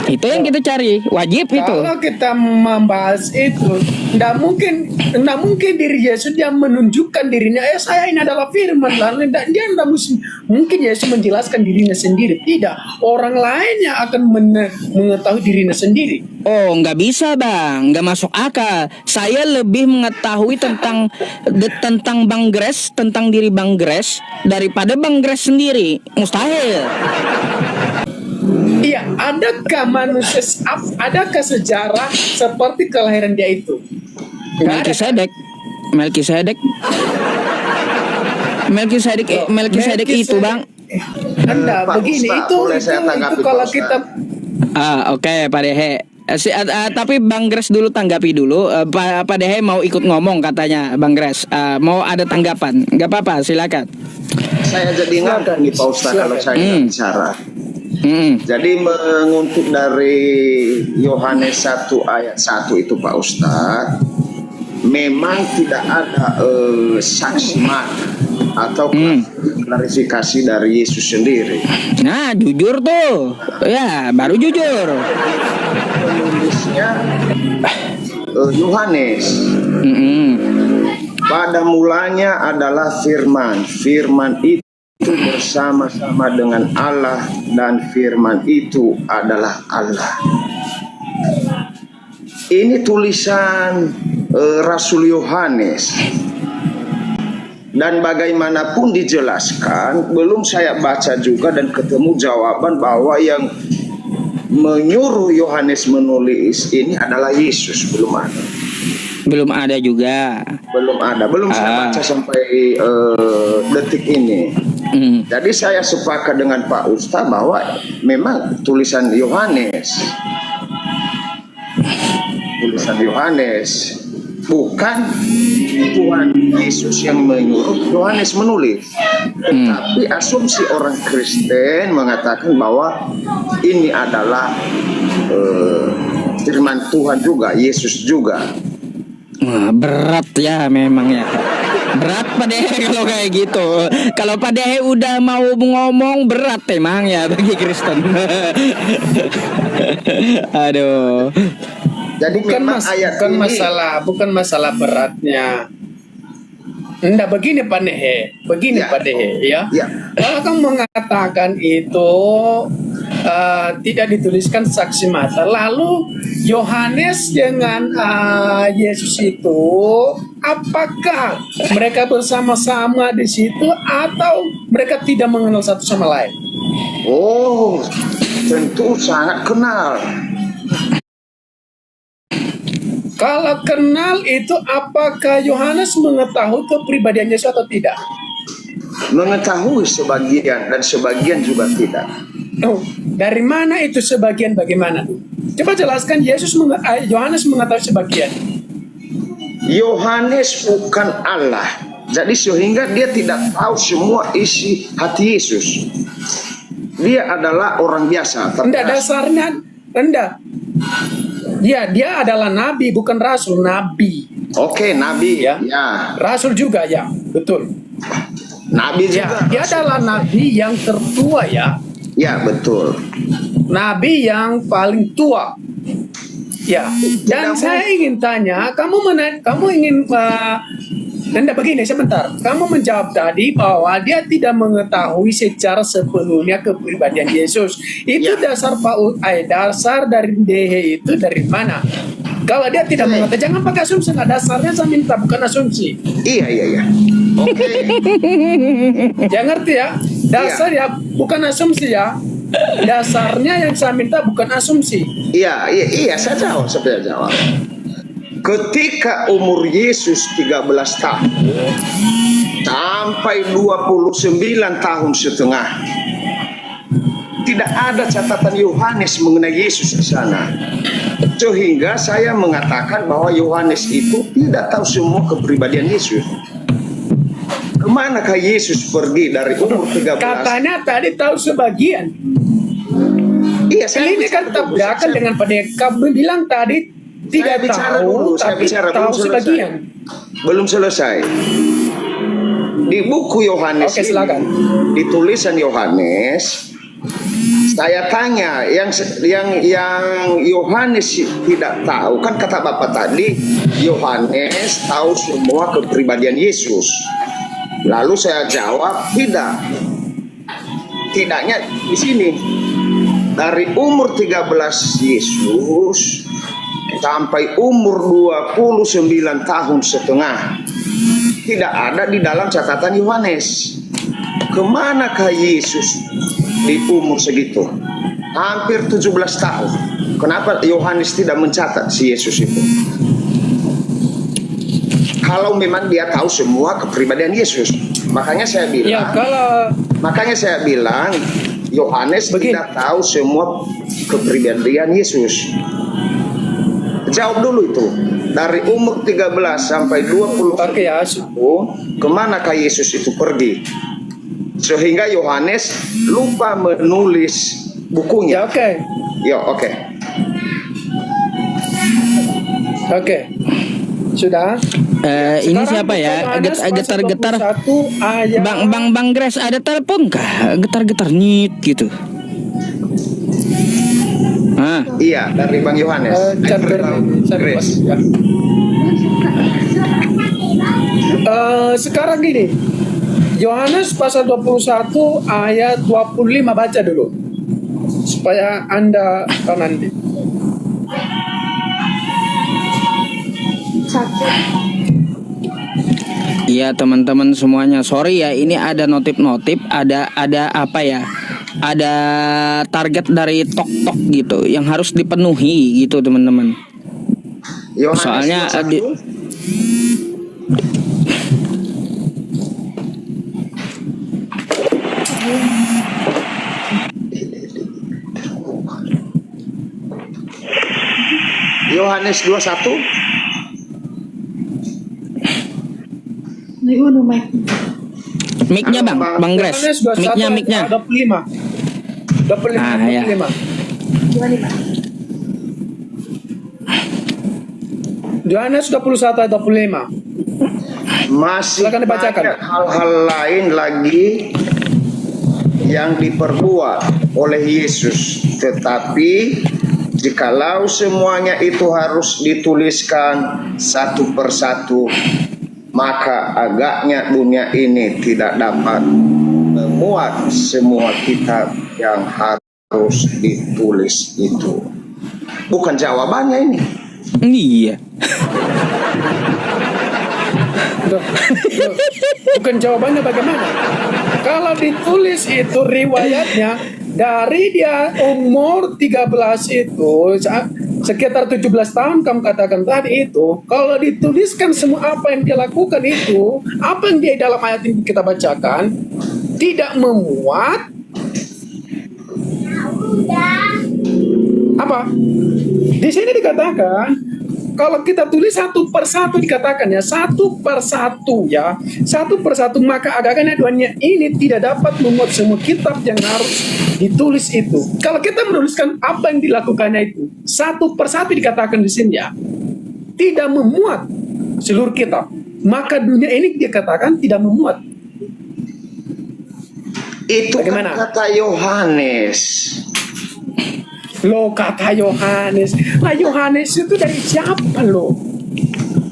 Itu yang kita cari, wajib itu. Kalau kita membahas itu, tidak mungkin diri Yesus dia menunjukkan dirinya. Saya ini adalah firman. Lalu dia tidak mungkin Yesus menjelaskan dirinya sendiri. Tidak, orang lain yang akan mengetahui dirinya sendiri. Oh, nggak bisa bang, nggak masuk akal. Saya lebih mengetahui tentang Bang Grace, tentang diri Bang Grace daripada Bang Grace sendiri. Mustahil. Iya, adakah sejarah seperti kelahiran dia itu? Melkisedek itu bang. Anda Pak begini Ustaz, itu boleh saya tanggapi, kalau Pak Ustaz? kita Oke, Pak Dehe. Tapi Bang Grace dulu tanggapi dulu. Pak Dehe mau ikut ngomong katanya Bang Grace. Mau ada tanggapan? Nggak apa-apa, silakan. Saya jadi ingat nih Pak Ustaz kalau saya bicara. Jadi mengutip dari Yohanes 1 ayat 1 itu Pak Ustaz, memang tidak ada saksi mata atau klarifikasi dari Yesus sendiri. Nah, jujur tuh. Ya, baru jujur. Penulisnya Yohanes. Pada mulanya adalah firman. Firman itu bersama-sama dengan Allah dan firman itu adalah Allah. Ini tulisan Rasul Yohanes. Dan bagaimanapun dijelaskan, belum saya baca juga dan ketemu jawaban bahwa yang menyuruh Yohanes menulis ini adalah Yesus. Belum ada juga. Belum saya baca sampai detik ini. Jadi saya sepakat dengan Pak Ustaz bahwa memang tulisan Yohanes bukan Tuhan Yesus yang menyuruh Yohanes menulis, tetapi asumsi orang Kristen mengatakan bahwa ini adalah firman Tuhan juga, Yesus juga. Wah, berat ya memang ya. Berat Pak Dehe kalau kayak gitu. Kalau Pak Dehe udah mau ngomong berat emang ya bagi Kristen. Aduh. Jadi bukan masalah beratnya. Enggak, begini Pak Dehe, ya. Kalau kamu mengatakan itu tidak dituliskan saksi mata, lalu Yohanes dengan Yesus itu, apakah mereka bersama-sama di situ atau mereka tidak mengenal satu sama lain? Oh, tentu sangat kenal. Kalau kenal itu, apakah Yohanes mengetahui kepribadian Yesus atau tidak? Mengetahui sebagian dan sebagian juga tidak. Oh, dari mana itu sebagian, bagaimana? Coba jelaskan. Yohanes mengetahui sebagian. Yohanes bukan Allah, jadi sehingga dia tidak tahu semua isi hati Yesus. Dia adalah orang biasa. Enggak, dasarnya rendah. Ya, dia adalah nabi, bukan rasul, nabi. Oke, nabi Ya. ya. Rasul juga ya, betul. Nabi Ya, juga. dia adalah nabi yang tertua ya. Ya, betul. Nabi yang paling tua. Ya, dan saya ingin tanya, kamu ingin Anda begini sebentar. Kamu menjawab tadi bahwa dia tidak mengetahui secara sepenuhnya kepribadian Yesus. Itu dasar dasar dari DH itu dari mana? Kalau dia tidak mengetahui, jangan pakai asumsi. Dasarnya saya minta, bukan asumsi. Iya. Oke. Jangan ngerti ya? Dasar ya, bukan asumsi ya. Dasarnya yang saya minta bukan asumsi. Iya, saya jawab. Ketika umur Yesus 13 tahun sampai 29 tahun setengah, tidak ada catatan Yohanes mengenai Yesus di sana. Sehingga saya mengatakan bahwa Yohanes itu tidak tahu semua kepribadian Yesus. Kemanakah Yesus pergi dari umur 13? Katanya tadi tahu sebagian. Iya, Ini kan tabrakan dengan pada kamu bilang tadi tidak tahu, tapi tahu sebagian. Belum selesai. Di buku Yohanes Oke, silakan. ini, di tulisan Yohanes, saya tanya yang Yohanes tidak tahu, kan kata Bapak tadi Yohanes tahu semua kepribadian Yesus. Lalu saya jawab tidak. Tidaknya di sini. Dari umur 13 Yesus sampai umur 29 tahun setengah tidak ada di dalam catatan Yohanes. Kemanakah Yesus di umur segitu? Hampir 17 tahun. Kenapa Yohanes tidak mencatat si Yesus itu? Kalau memang dia tahu semua kepribadian Yesus. Makanya saya bilang, Ya, kalau Yohanes Begini. tidak tahu semua kepribadian Yesus. Jawab dulu itu. Dari umur 13 sampai 20 oke ya, kemanakah Yesus itu pergi? Sehingga Yohanes lupa menulis ya bukunya. oke. Ya, oke. Oke. Sudah. Ini Sekarang siapa ya? Yohanes pasal Getar-getar. 21 ayat. Bang Grace, ada telepon kah? Getar-getar nyit gitu. Iya, dari Bang Yohanes. Grace. Ya. Sekarang gini, Yohanes pasal 21 ayat 25 baca dulu supaya Anda tahu nanti. Iya teman-teman semuanya, sorry ya, ini ada notif-notif, ada apa ya? Ada target dari tok-tok gitu yang harus dipenuhi gitu teman-teman. Yohanes Soalnya 21. Yohanes 21. Mic-nya Bang Grace, Yohanes 21 mic-nya. ayat 25. 25. Ah, ya. 25. Yohanes 21 ayat 25. Masih Silakan dibacakan. banyak hal-hal lain lagi yang diperbuat oleh Yesus, tetapi jikalau semuanya itu harus dituliskan satu persatu, maka agaknya dunia ini tidak dapat memuat semua kitab yang harus ditulis itu. Bukan jawabannya ini. Iya. Loh, bukan jawabannya bagaimana? Kalau ditulis itu riwayatnya dari dia umur 13 itu sekitar 17 tahun kamu katakan tadi itu, kalau dituliskan semua apa yang dia lakukan itu, apa yang dia dalam ayat ini kita bacakan tidak memuat apa? Di sini dikatakan kalau kita tulis satu persatu dikatakan ya satu persatu maka agaknya dunia ini tidak dapat memuat semua kitab yang harus ditulis itu. Kalau kita menuliskan apa yang dilakukannya itu satu persatu dikatakan di sini ya tidak memuat seluruh kitab, maka dunia ini dikatakan tidak memuat. Itu Bagaimana? kan kata Yohanes. Lo kata Yohanes, lah Yohanes itu dari siapa lo?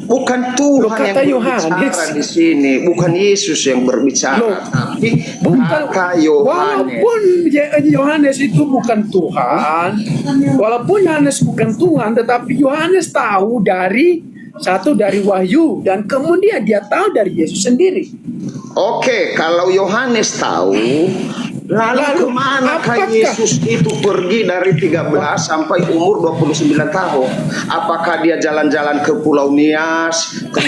Bukan Tuhan Loh, kata yang Yohanes. berbicara di sini, bukan Yesus yang berbicara, Loh, tapi bukan kata Yohanes. walaupun Yohanes itu bukan Tuhan, walaupun Yohanes bukan Tuhan, tetapi Yohanes tahu dari Wahyu dan kemudian dia tahu dari Yesus sendiri. Oke, kalau Yohanes tahu, lalu kemana apakah Yesus itu pergi dari 13 sampai umur 29 tahun? Apakah dia jalan-jalan ke Pulau Nias, ke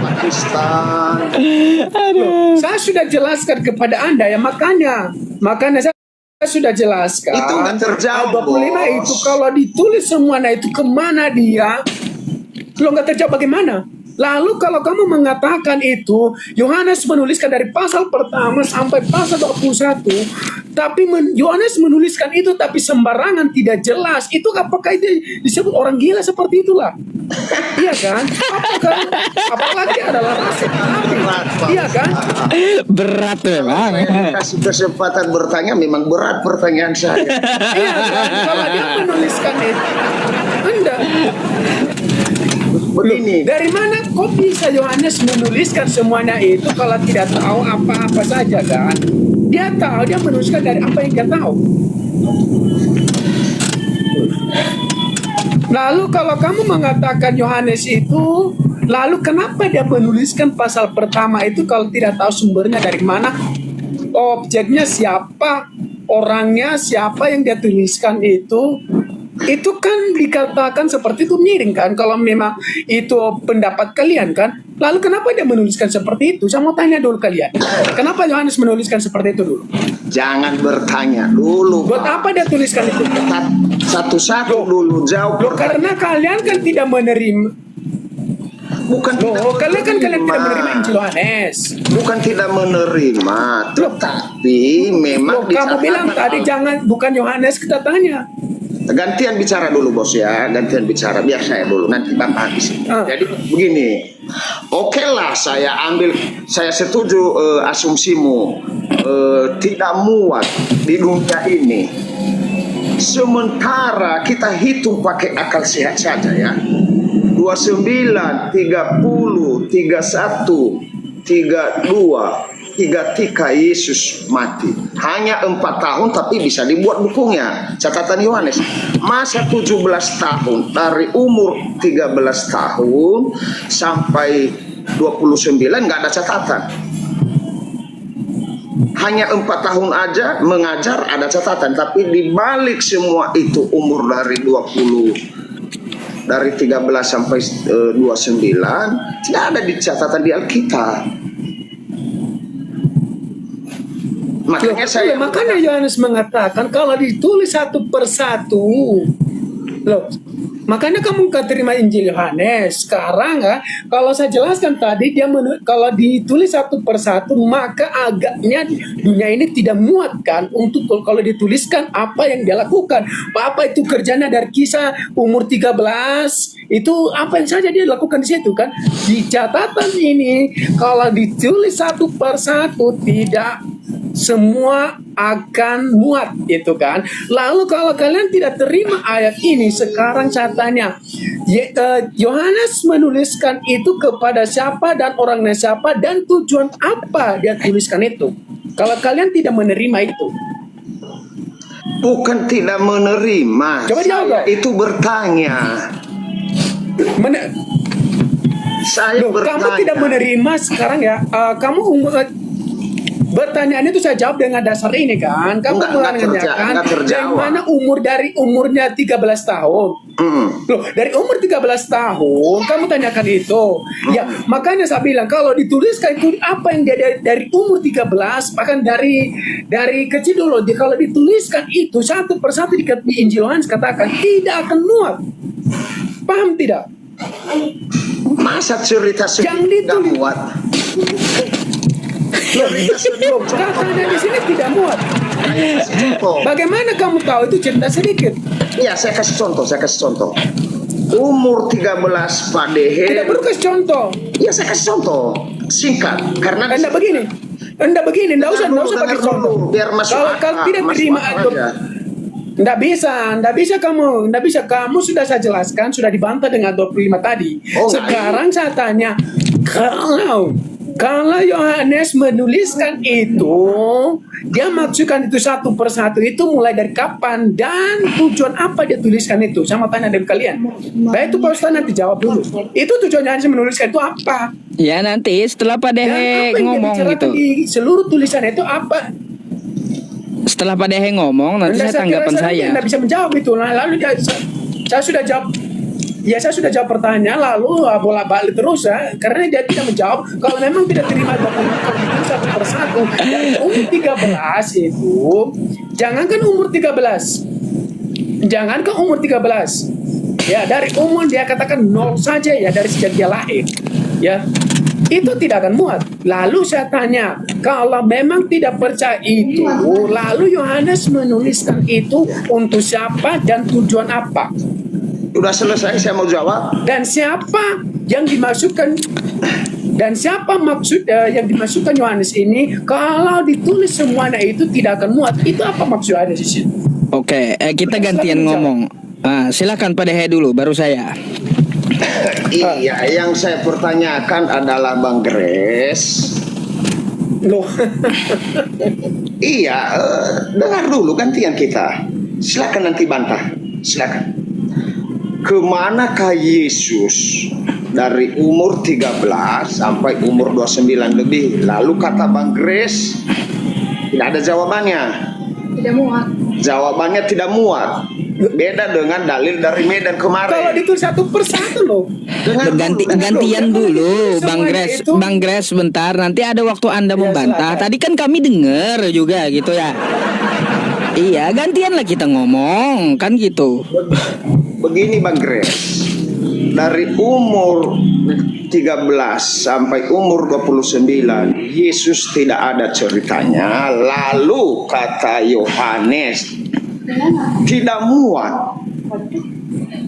Pakistan? Loh, saya sudah jelaskan kepada Anda ya, makanya saya sudah jelaskan. Itu nggak terjawab, 25 Bos. itu kalau ditulis semuanya itu kemana dia? Lo nggak terjawab bagaimana? Lalu kalau kamu mengatakan itu, Yohanes menuliskan dari pasal pertama sampai pasal 21, tapi Yohanes menuliskan itu tapi sembarangan tidak jelas. Itu apakah itu disebut orang gila seperti itulah? Iya kan? Apalagi adalah rasa kami. Iya kan? Berat memang. Saya kasih kesempatan bertanya, memang berat pertanyaan saya. Iya kan? Kalau dia menuliskan itu, Anda Begini, dari mana kok bisa Yohanes menuliskan semuanya itu kalau tidak tahu apa-apa saja kan? Dia tahu, dia menuliskan dari apa yang dia tahu. Lalu kalau kamu mengatakan Yohanes itu, lalu kenapa dia menuliskan pasal pertama itu kalau tidak tahu sumbernya dari mana, objeknya siapa, orangnya siapa yang dia tuliskan itu kan dikatakan seperti itu miring kan, kalau memang itu pendapat kalian kan. Lalu kenapa dia menuliskan seperti itu? Saya mau tanya dulu kalian, kenapa Yohanes menuliskan seperti itu dulu? jangan bertanya dulu. Buat Pak. apa dia tuliskan itu? Satu-satu dulu jawab. Loh, karena kalian kan tidak menerima. Bukan Loh, kalian tidak menerima Injil Yohanes. Bukan tidak menerima, tetapi memang Loh, kamu bilang dicatatkan. tadi jangan, bukan Yohanes kita tanya. Gantian bicara dulu bos ya, gantian bicara, biar saya dulu, nanti bapak habis. Jadi begini, oke lah saya setuju asumsimu, tidak muat di dunia ini. Sementara kita hitung pakai akal sehat saja ya, 29, 30, 31, 32, 33 Yesus mati. Hanya 4 tahun tapi bisa dibuat bukunya. Catatan Yohanes. Masa 17 tahun. Dari umur 13 tahun sampai 29 nggak ada catatan. Hanya 4 tahun aja mengajar ada catatan. Tapi dibalik semua itu umur dari 20, dari 13 sampai 29 tidak ada di catatan di Alkitab. Makanya Yohanes mengatakan kalau ditulis satu persatu, loh, makanya kamu nggak terima Injil Yohanes. Sekarang ya, kalau saya jelaskan tadi kalau ditulis satu persatu, maka agaknya dunia ini tidak muat kan untuk kalau dituliskan apa yang dia lakukan. Apa itu kerjanya dari Kisah umur 13 itu apa yang saja dia lakukan di situ kan. Di catatan ini kalau ditulis satu persatu tidak semua akan muat itu kan. Lalu kalau kalian tidak terima ayat ini, sekarang catanya Yohanes menuliskan itu kepada siapa dan orangnya siapa dan tujuan apa dia tuliskan itu. Kalau kalian tidak menerima itu, bukan tidak menerima. Coba jawab. Itu bertanya. Saya Loh, bertanya. kamu tidak menerima sekarang ya. Kamu bertanyaan itu saya jawab dengan dasar ini kan. Kamu menanyakan dari mana umurnya 13 tahun. Loh, dari umur 13 tahun kamu tanyakan itu. Ya, makanya saya bilang kalau dituliskan itu apa yang dia dari umur 13, bahkan dari kecil dulu kalau dituliskan itu satu persatu di Injil Yohanes katakan tidak akan muat. Paham tidak? Masa cerita Yang ditulis. muat? Loh, katanya di sini tidak muat. Bagaimana kamu tahu itu cerita sedikit? Iya, saya kasih contoh. Umur 13 Pak Dehe. Tidak perlu kasih contoh. Iya, saya kasih contoh. Singkat. Karena Anda begini, tidak usah pakai contoh. Biar masuk Kalau tidak terima Nggak bisa kamu sudah saya jelaskan, sudah dibantah dengan 25 tadi. Sekarang saya tanya, kalau Yohanes menuliskan itu, dia maksudkan itu satu persatu itu mulai dari kapan dan tujuan apa dia tuliskan itu? Saya mau tanya dari kalian. Baik itu Pak Ustaz nanti jawab dulu. Itu tujuan Yohanes menuliskan itu apa? Ya nanti setelah Pak Dehe ngomong gitu. Di seluruh tulisan itu apa? Setelah Pak Dehe ngomong nanti saya tanggapan saya. Anda bisa menjawab itu. Lalu saya sudah jawab. Ya saya sudah jawab pertanyaan lalu bolak-balik terus ya, karena dia tidak menjawab. Kalau memang tidak terima dokumen itu satu persatu dari umur 13 itu, jangankan umur 13, ya dari umur dia katakan 0 saja ya dari sejak dia lahir, ya itu tidak akan muat. Lalu saya tanya, kalau memang tidak percaya itu, lalu Yohanes menuliskan itu untuk siapa dan tujuan apa? Udah selesai, saya mau jawab. Dan siapa yang dimasukkan yang dimasukkan Yohanes ini? Kalau ditulis semuanya itu tidak akan muat. Itu apa maksud Yohanes di situ? Oke, kita Silakan gantian dijawab. ngomong. Silakan Pak Dehe dulu, baru saya. Iya, yang saya pertanyakan adalah Bang Grace. Loh. Iya, dengar dulu gantian kita. Silakan nanti bantah. Silakan. Kemanakah Yesus dari umur 13 sampai umur 29 lebih? Lalu kata Bang Grace, tidak ada jawabannya. Tidak muat. Jawabannya tidak muat. Beda dengan dalil dari Medan Kalau kemarin. ditulis satu persatu loh. Dengar dulu, dengar Gantian Kalau dulu, ditulis Bang semuanya Grace. itu- Bang Grace, bentar. Nanti ada waktu Anda Ya, membantah. silakan. Tadi kan kami dengar juga gitu ya. Iya, gantian lah kita ngomong, kan gitu. Begini Bang Grace, dari umur 13 sampai umur 29 Yesus tidak ada ceritanya. Lalu kata Yohanes tidak muat.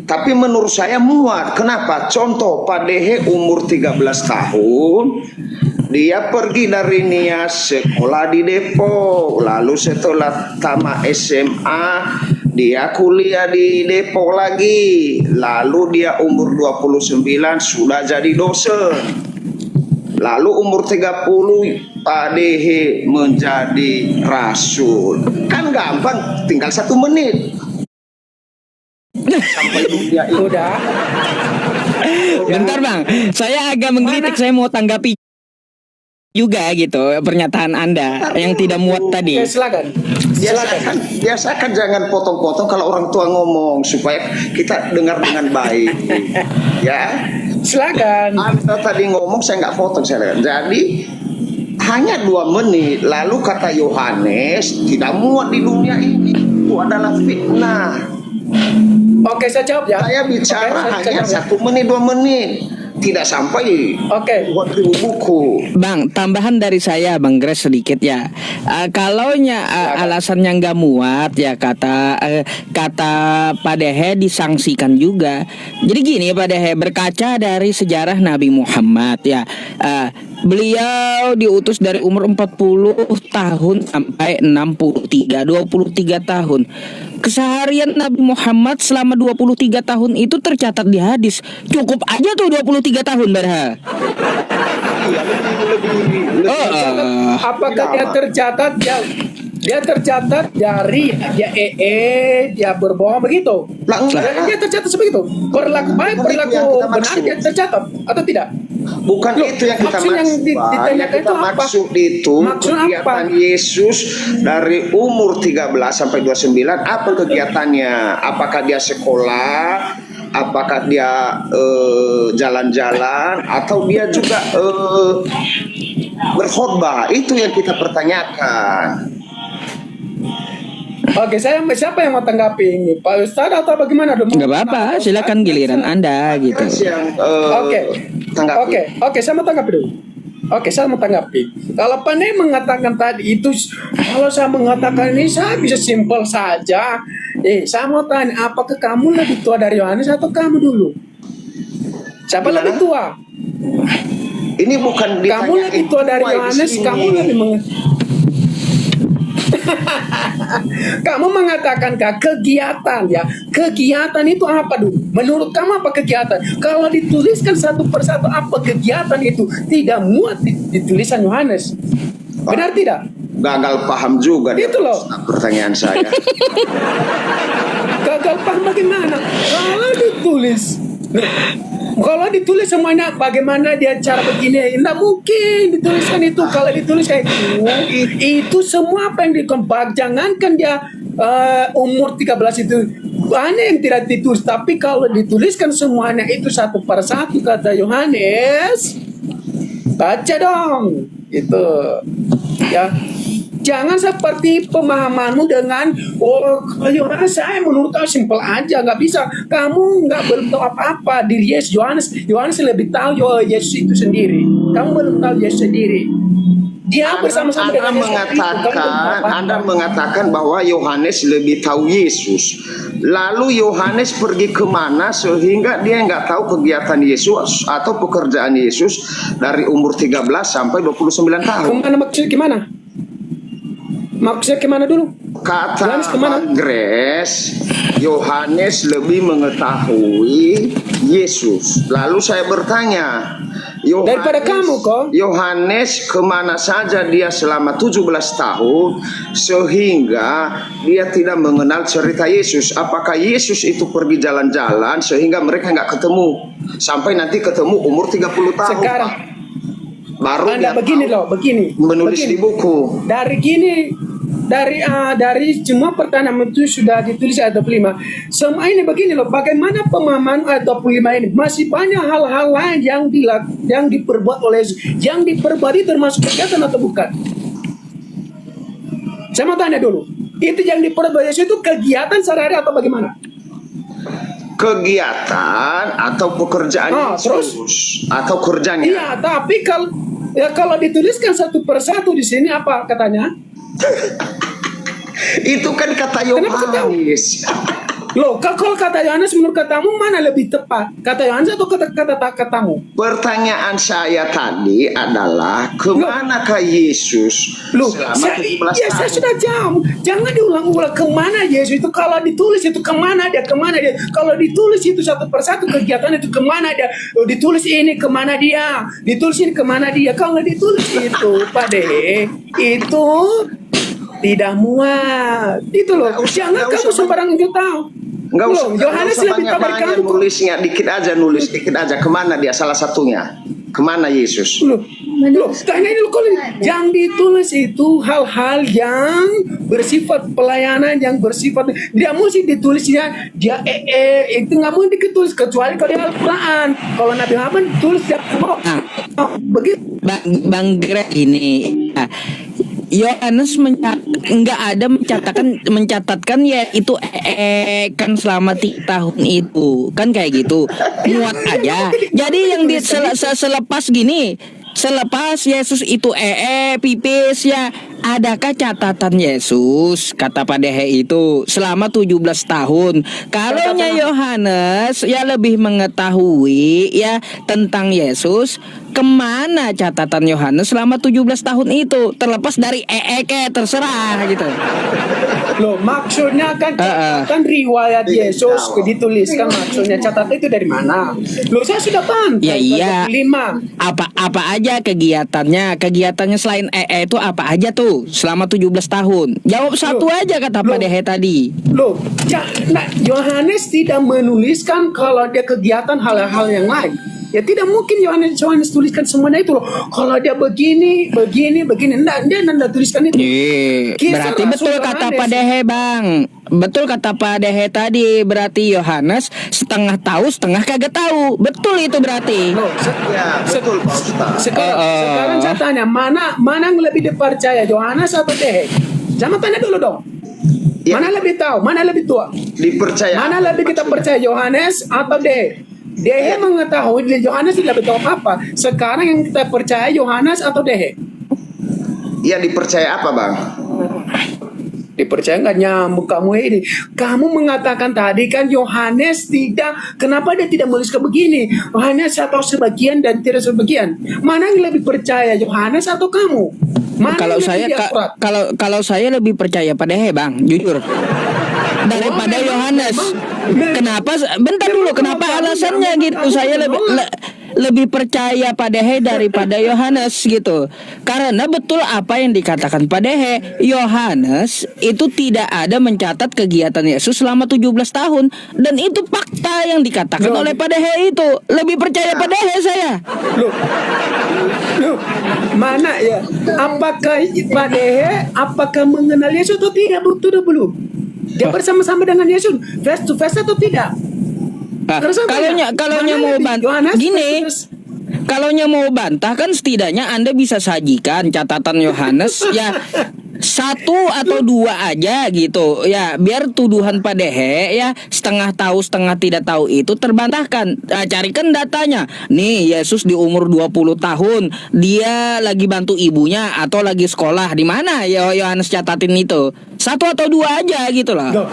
Tapi menurut saya muat. Kenapa? Contoh Pak Dehe umur 13 tahun, dia pergi dari Nias sekolah di Depok. Lalu setelah tamat SMA, dia kuliah di Depok lagi. Lalu dia umur 29 sudah jadi dosen. Lalu umur 30 Pak Dehe menjadi rasul. Kan gampang, tinggal 1 menit. Sampai dunia ini. Udah. Bentar Bang, saya agak menggelitik. Saya mau tanggapi juga gitu pernyataan Anda yang tidak muat tadi. Oke, silakan. Biasakan jangan potong-potong kalau orang tua ngomong supaya kita dengar dengan baik. Ya, Silakan. Anda tadi ngomong saya nggak potong saya. Jadi hanya 2 menit. Lalu kata Yohanes tidak muat di dunia ini. Itu adalah fitnah. Oke, saya jawab ya. Saya bicara Oke, saya hanya jawab ya. 1 menit 2 menit. Tidak sampai Oke. buat ribu buku. Bang, tambahan dari saya Bang Grace sedikit ya. Kalaunya alasannya nggak muat ya kata Pak Dehe disangsikan juga. Jadi gini Pak Dehe, berkaca dari sejarah Nabi Muhammad ya. Beliau diutus dari umur 40 tahun sampai 23 tahun. Keseharian Nabi Muhammad selama 23 tahun itu tercatat di hadis. Cukup aja tuh 23 tahun Barha. Iya, lebih. Apakah dia tercatat dia tercatat dari dia berbohong begitu? Lah, enggak. Jadi dia tercatat seperti itu. Perilaku baik, Bukan itu yang perilaku kita benar maksud. dia tercatat atau tidak? Bukan Loh, itu yang kita maksud yang maksud. Pak. Yang ditanyakan kita itu apa? maksud itu Maksud kegiatan apa? Yesus dari umur 13 sampai 29 apa kegiatannya? Apakah dia sekolah? Apakah dia jalan-jalan atau dia juga berkhotbah? Itu yang kita pertanyakan. Oke, siapa yang mau tanggapi ini? Pak Ustadz atau bagaimana? Nggak apa-apa, silakan giliran Anda gitu. Terus yang Oke. tanggapi. Oke, saya mau tanggapi dulu. Oke, saya mau tanggapi. Kalau Pandai mengatakan tadi itu, kalau saya mengatakan ini, saya bisa simpel saja. Saya mau tanya, apakah kamu lebih tua dari Yohanes atau kamu dulu? Siapa Gimana? lebih tua? Ini bukan Kamu ditanyain lebih tua dari tua di Yohanes, sini. kamu lebih kamu mengatakan kegiatan ya. Kegiatan itu apa dulu? Menurut kamu apa kegiatan? Kalau dituliskan satu persatu apa kegiatan itu tidak muat di tulisan Yohanes. Benar tidak? Gagal paham juga dia Itu loh. pertanyaan saya. Gagal paham bagaimana? Kalau ditulis semuanya bagaimana dia cara begini, tidak mungkin dituliskan itu. Kalau ditulis kayak itu semua apa yang dikompak. Jangankan dia umur 13 itu banyak yang tidak ditulis, tapi kalau dituliskan semuanya itu satu per satu kata Yohanes, baca dong, itu ya. Jangan seperti pemahamanmu dengan Yohanes saya menurut kamu simpel aja, nggak bisa. Kamu belum tahu apa-apa diri Yesus. Yohanes lebih tahu Yesus itu sendiri. Kamu belum tahu Yesus sendiri. dia bersama-sama dengan Yesus. Anda mengatakan bahwa Yohanes lebih tahu Yesus. Lalu Yohanes pergi kemana sehingga dia nggak tahu kegiatan Yesus atau pekerjaan Yesus dari umur 13 sampai 29 tahun. Kemana maksudnya gimana? Maksudnya kemana dulu? Kata Yohanes kemana? Pak Grace, Yohanes lebih mengetahui Yesus. Lalu saya bertanya, Daripada kamu kok. Yohanes kemana saja dia selama 17 tahun sehingga dia tidak mengenal cerita Yesus? Apakah Yesus itu pergi jalan-jalan sehingga mereka nggak ketemu sampai nanti ketemu umur 30 tahun? Sekarang baru Anda dia begini tahu loh, begini. menulis begini. di buku. Dari semua pertanyaan itu sudah ditulis ayat 25. Semua ini begini loh, bagaimana pemahaman ayat 25 ini? Masih banyak hal-hal lain yang diperbuat oleh Yesus. Yang diperbuat itu termasuk kegiatan atau bukan? Saya mau tanya dulu. Itu yang diperbuat Yesus itu kegiatan sehari-hari atau bagaimana? Kegiatan atau pekerjaan terus? Yesus atau kerjanya? Iya, tapi kalau dituliskan satu persatu di sini apa katanya? Itu kan kata Kenapa kau tahu? Yohanes. Loh, kalau kata Yohanes menurut katamu mana lebih tepat? Kata Yohanes atau katamu? Pertanyaan saya tadi adalah kemanakah Yesus Loh, selama saya 17 tahun? saya sudah jawab. Jangan diulang-ulang kemana Yesus itu. Kalau ditulis itu kemana dia. Kalau ditulis itu satu persatu kegiatan itu kemana dia. Loh, ditulis ini kemana dia. Ditulis ini kemana dia. Kalau ditulis itu Pak De, itu tidak muat. Itu loh. Jangan kamu sembarang itu tahu. Enggak usah, Yohanes lebih tahu dari kamu. nulisnya nulis dikit aja. Kemana dia salah satunya? Kemana Yesus? Loh, tanya dulu kalau yang ditulis itu hal-hal yang bersifat pelayanan, yang bersifat dia mesti ditulisnya dia itu nggak mungkin ditulis kecuali kalau dia Al-Quran. Kalau Nabi Muhammad tulis dia begitu. Bang Greg ini Yohanes nggak ada mencatatkan ya itu kan selama 3 tahun itu kan kayak gitu muat aja. Jadi yang selepas Yesus itu pipis ya, adakah catatan Yesus kata Pak Dehe itu selama 17 tahun? Kalau Yohanes ya lebih mengetahui ya tentang Yesus, kemana catatan Yohanes selama 17 tahun itu? Terlepas dari terserah gitu. Loh, maksudnya kan catatan riwayat Yesus dituliskan, maksudnya catatan itu dari mana? Loh, saya sudah paham. Ya iya. 25. Apa aja kegiatannya selain itu apa aja tuh selama 17 tahun? Jawab satu aja kata Pak Dehe tadi. Loh, Yohanes tidak menuliskan kalau dia kegiatan hal-hal yang lain. Ya tidak mungkin Yohanes tuliskan semuanya itu loh. Kalau dia begini, enggak, dia tidak tuliskan itu. Berarti betul kata Pak Dehe, Bang. Betul kata Pak Dehe tadi. Berarti Yohanes setengah tahu, setengah kagak tahu. Betul itu berarti. Loh, Betul Pak Ustaz. sekarang saya tanya, mana yang lebih dipercaya, Yohanes atau Dehe? Jangan tanya dulu dong. Ya. Mana lebih tahu, mana lebih tua? Dipercaya. Mana lebih kita percaya, Yohanes atau Dehe? Dehe mengetahui, Yohanes tidak tahu apa. Sekarang yang kita percaya Yohanes atau Dehe? Ya dipercaya apa Bang? Dipercaya nggak nyambung kamu ini. Kamu mengatakan tadi kan Yohanes tidak. Kenapa dia tidak menulis ke begini? Yohanes atau sebagian dan tidak sebagian. Mana yang lebih percaya, Yohanes atau kamu? Mana Kalau yang saya lebih akurat? kalau saya lebih percaya pada Dehe, Bang, jujur. Daripada Yohanes. Kenapa? Bentar dulu, kenapa alasannya gitu? Saya lebih percaya pada Dehe daripada Yohanes gitu. Karena betul apa yang dikatakan Pak Dehe, Yohanes itu tidak ada mencatat kegiatan Yesus selama 17 tahun, dan itu fakta yang dikatakan oleh Pak Dehe itu. Lebih percaya Pak Dehe saya. Loh, mana ya? Apakah Pak Dehe mengenal Yesus atau tidak? Betul belum? Dia bersama-sama dengan Yesus face to face atau tidak? Kalau mau bantah gini, kalau mau bantah kan setidaknya Anda bisa sajikan catatan Yohanes ya satu atau dua aja gitu ya, biar tuduhan Pak Dehe ya setengah tahu setengah tidak tahu itu terbantahkan. Carikan datanya. Nih Yesus di umur 20 tahun dia lagi bantu ibunya atau lagi sekolah di mana ya, Yohanes catatin itu. Satu atau dua aja gitu lah. Loh,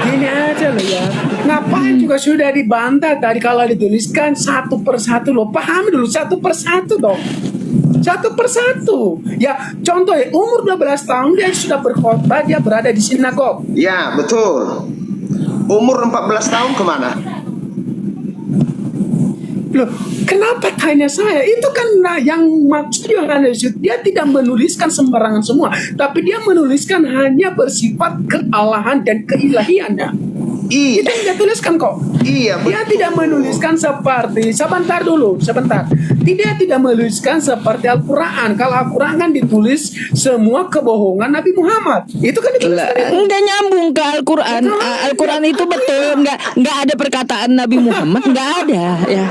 gini aja loh ya. Ngapain juga sudah dibantah tadi kalau dituliskan satu persatu loh. Pahami dulu satu persatu dong. Satu persatu. Ya, contoh ya, umur 12 tahun dia sudah berkhotbah, dia berada di sinagog. Ya, betul. Umur 14 tahun kemana? Loh, kenapa tanya saya? Itu kan yang maksud Yohanes, dia tidak menuliskan sembarangan semua, tapi dia menuliskan hanya bersifat kealahan dan keilahiannya. Itu Iya, yang dia tuliskan kok. iya, Dia betul. tidak menuliskan seperti sebentar dulu, sebentar. Dia tidak menuliskan seperti Al-Quran. Kalau Al-Quran kan ditulis semua kebohongan Nabi Muhammad. Itu kan ditulis Lah, dari nggak nyambung ke Al-Quran. Al-Quran itu betul, nggak ada perkataan Nabi Muhammad, nggak ada ya.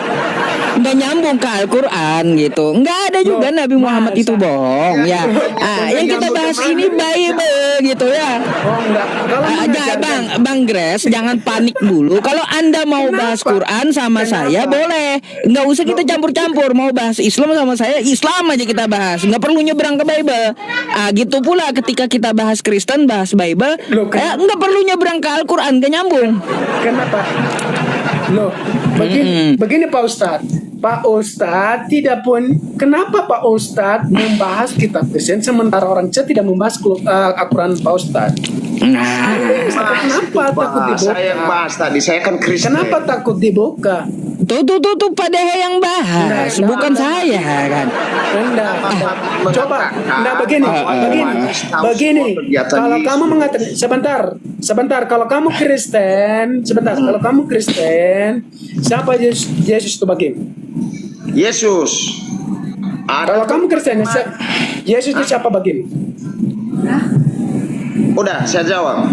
Nggak nyambung ke Al-Quran gitu. Nggak ada juga Loh, Nabi Muhammad masa? itu bohong ya. Yang kita bahas ini Bible gitu ya. Oh enggak. Kalau mengajarkan Bang Gres, jangan panik dulu. Kalau Anda mau bahas Quran sama saya boleh. Nggak usah kita campur-campur. Mau bahas Islam sama saya, Islam aja kita bahas. Nggak perlu nyebrang ke Bible. Gitu pula ketika kita bahas Kristen, bahas Bible, Loh, nggak perlu nyebrang ke Al-Quran, nggak nyambung. kenapa? Loh, begini Pak Ustadz. Pak Ustadz tidak pun, kenapa Pak Ustadz membahas kitab Kristen sementara orang C tidak membahas Al-Quran Pak Ustadz? Nah, Kenapa takut Saya yang dibuka? bahas tadi, saya kan Kristen. Kenapa takut dibuka? tuh Pak Dehe yang bahas, Enggak, bukan saya kan. Enggak. Coba, enggak begini. Kegiatan Kalau Yesus. kamu mengatakan sebentar. Kalau kamu Kristen, kalau kamu Kristen, siapa Yesus itu bagimu? Yesus. Kalau kamu Kristen, Yesus itu siapa bagimu? Udah, saya jawab.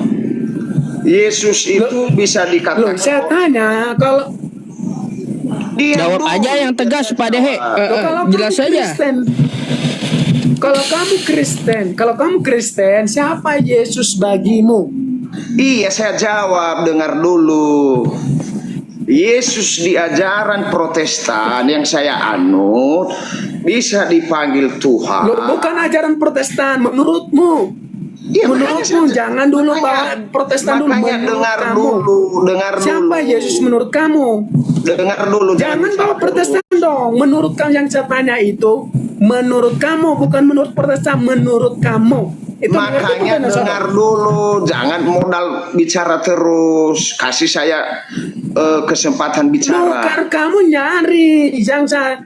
Yesus itu bisa Loh, dikatakan saya tanya, kalau Diam Jawab dulu. aja yang tegas Pak Dehe. kalau Jelas kamu saja. Kristen, kalau kamu Kristen, siapa Yesus bagimu? Iya, saya jawab, dengar dulu. Yesus di ajaran Protestan yang saya anut bisa dipanggil Tuhan. Loh, bukan ajaran Protestan menurutmu. Iya, Menurutmu, makanya jangan dulu makanya- bawa Protestan dulu. makanya Menurut dengar kamu. dengar Siapa dulu. Yesus menurut kamu? Dengar dulu. Jangan bawa Protestan dong. Menurut kamu yang saya tanya itu, menurut kamu, bukan menurut Protestan, menurut kamu. Itu Makanya bukan dengar dulu, jangan modal bicara terus. Kasih saya kesempatan bicara. Bukan kamu nyari, yang saya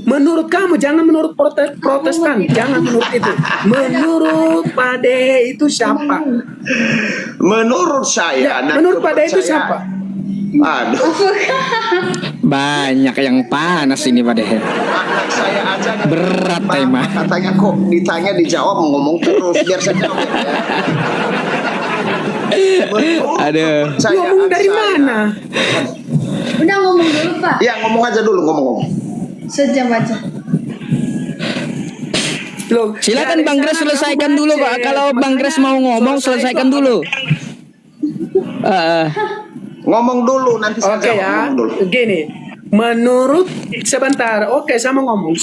menurut kamu, jangan menurut Protestan, jangan menurut itu. Menurut Pak Dehe itu siapa? Menurut saya Ya, dan menurut Pak Dehe itu kepercayaan- siapa? Aduh, Banyak yang panas ini Pak Dehe. anak saya aja Berat Bapak tema. katanya kok ditanya dijawab ngomong terus biar saya jawab ya. Menurut Aduh. kepercayaan Ngomong dari saya- mana? Udah ngomong dulu Pak, Ya ngomong aja dulu ngomong. sejam aja. Loh, Silakan dari Bang Gres sana selesaikan kamu dulu baca. Pak. Kalau Bang Gres Makanya mau ngomong selesaikan dulu. Ngomong dulu nanti saya Oke jawab. ya, Ngomong dulu. gini. Menurut sebentar, oke saya mau ngomong.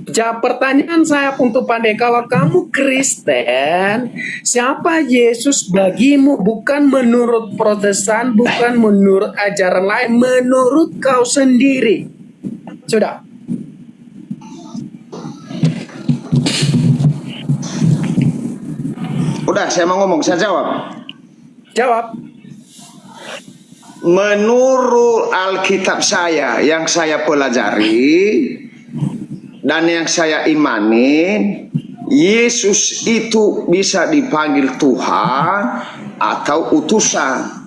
Jawab pertanyaan saya untuk Pandai. Kalau kamu Kristen, siapa Yesus bagimu? Bukan menurut Protestan, bukan menurut ajaran lain, menurut kau sendiri. Sudah. Udah, saya mau ngomong, saya jawab. Jawab. Menurut Alkitab saya yang saya pelajari dan yang saya imani, Yesus itu bisa dipanggil Tuhan atau utusan.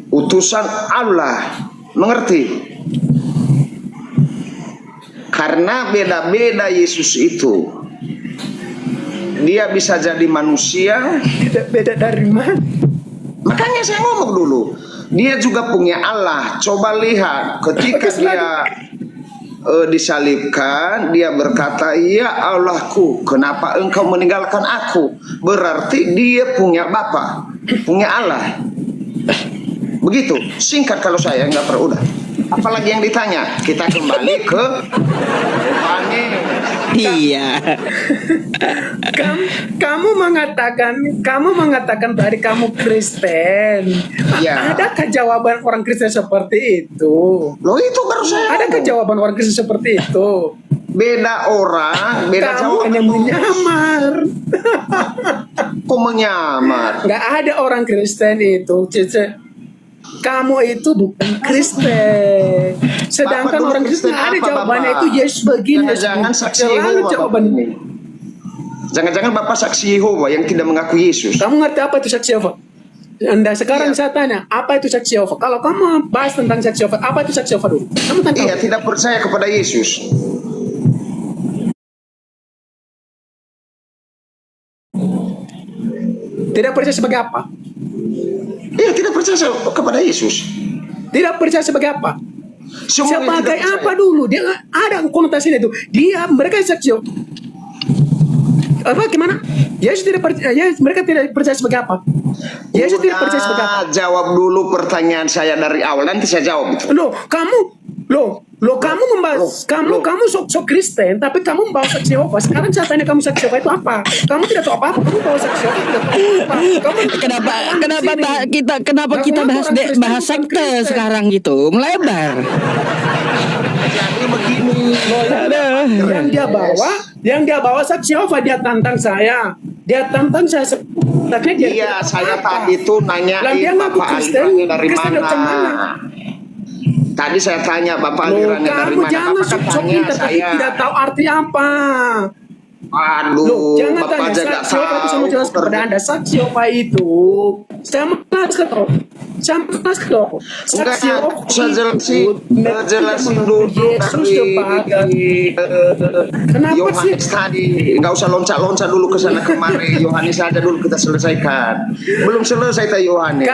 Utusan Allah. Mengerti? Karena beda-beda Yesus itu. Dia bisa jadi manusia. Beda dari mana? Makanya saya ngomong dulu. Dia juga punya Allah. Coba lihat ketika Oke, dia disalibkan, dia berkata, "Ya Allahku, kenapa engkau meninggalkan aku?" Berarti dia punya Bapa, punya Allah. Begitu, singkat kalau saya nggak perlu udah. Apalagi yang ditanya, kita kembali ke Yohanes. Iya. Kamu mengatakan tadi kamu Kristen. Ya. Adakah jawaban orang Kristen seperti itu? Loh itu baru saya. Adakah jawaban orang Kristen seperti itu? Beda orang, beda Kamu jawaban. hanya menyamar. Kok menyamar? Nggak ada orang Kristen itu, Cece. Kamu itu bukan Kristen. Sedangkan Bapak dulu orang Kristen Kristen ada apa, jawabannya Bapak? itu Yesus begini. Yesus Jangan begini. saksi Selalu Yehova, jawaban. Bapak ini. Jangan-jangan Bapak saksi Yehova yang tidak mengaku Yesus. Kamu ngerti apa itu saksi Yehova? Anda sekarang Iya. saya tanya, apa itu saksi Yehova? Kalau kamu bahas tentang saksi Yehova, apa itu saksi Yehova dulu? Kamu tahu? Iya, tidak percaya kepada Yesus. Tidak percaya sebagai apa? Iya, tidak percaya kepada Yesus. Tidak percaya sebagai apa? Semua yang Sebagai tidak apa percaya. dulu? Dia ada konotasinya itu. Mereka saksi Yehova. Apa gimana? Yesus tidak percaya. Mereka tidak percaya sebagai apa? Yesus tidak percaya sebagai apa? Jawab dulu pertanyaan saya dari awal, nanti saya jawab itu. Kamu membahas, kamu sok Kristen, tapi kamu membahas saksi Yehova. Sekarang saya tanya kamu saksi Yehova itu apa? Kamu tidak tahu apa-apa. Kamu bawa saksi Yehova tidak tahu apa. Kenapa kita bahas sekte sekarang gitu, melebar. Jadi begini, Aduh. Yang dia bawa saksi Yehova, dia tantang saya. Tapi dia iya, tidak saya apa-apa. tadi tuh nanyain Lah, dia ngaku Bapak Kristen, alirannya dari Kristen dari mana. mana? Tadi saya tanya Bapak Loh, alirannya dari kamu mana. jangan Bapak kan sok-sok tanya pintar tapi saya. tidak tahu arti apa. Aduh, Loh, jangan Bapak tanya aja nggak saksi Yehova itu sama tahu. jelas kepada Anda. Saksi Yehova itu sama jelas ke toh. Saksi Yehova Saya jelasin dulu Yesus sebagai Kenapa sih? Yohanes tadi, nggak usah loncat-loncat dulu ke sana kemari. Yohanes aja dulu kita selesaikan. Belum selesai tadi Yohanes.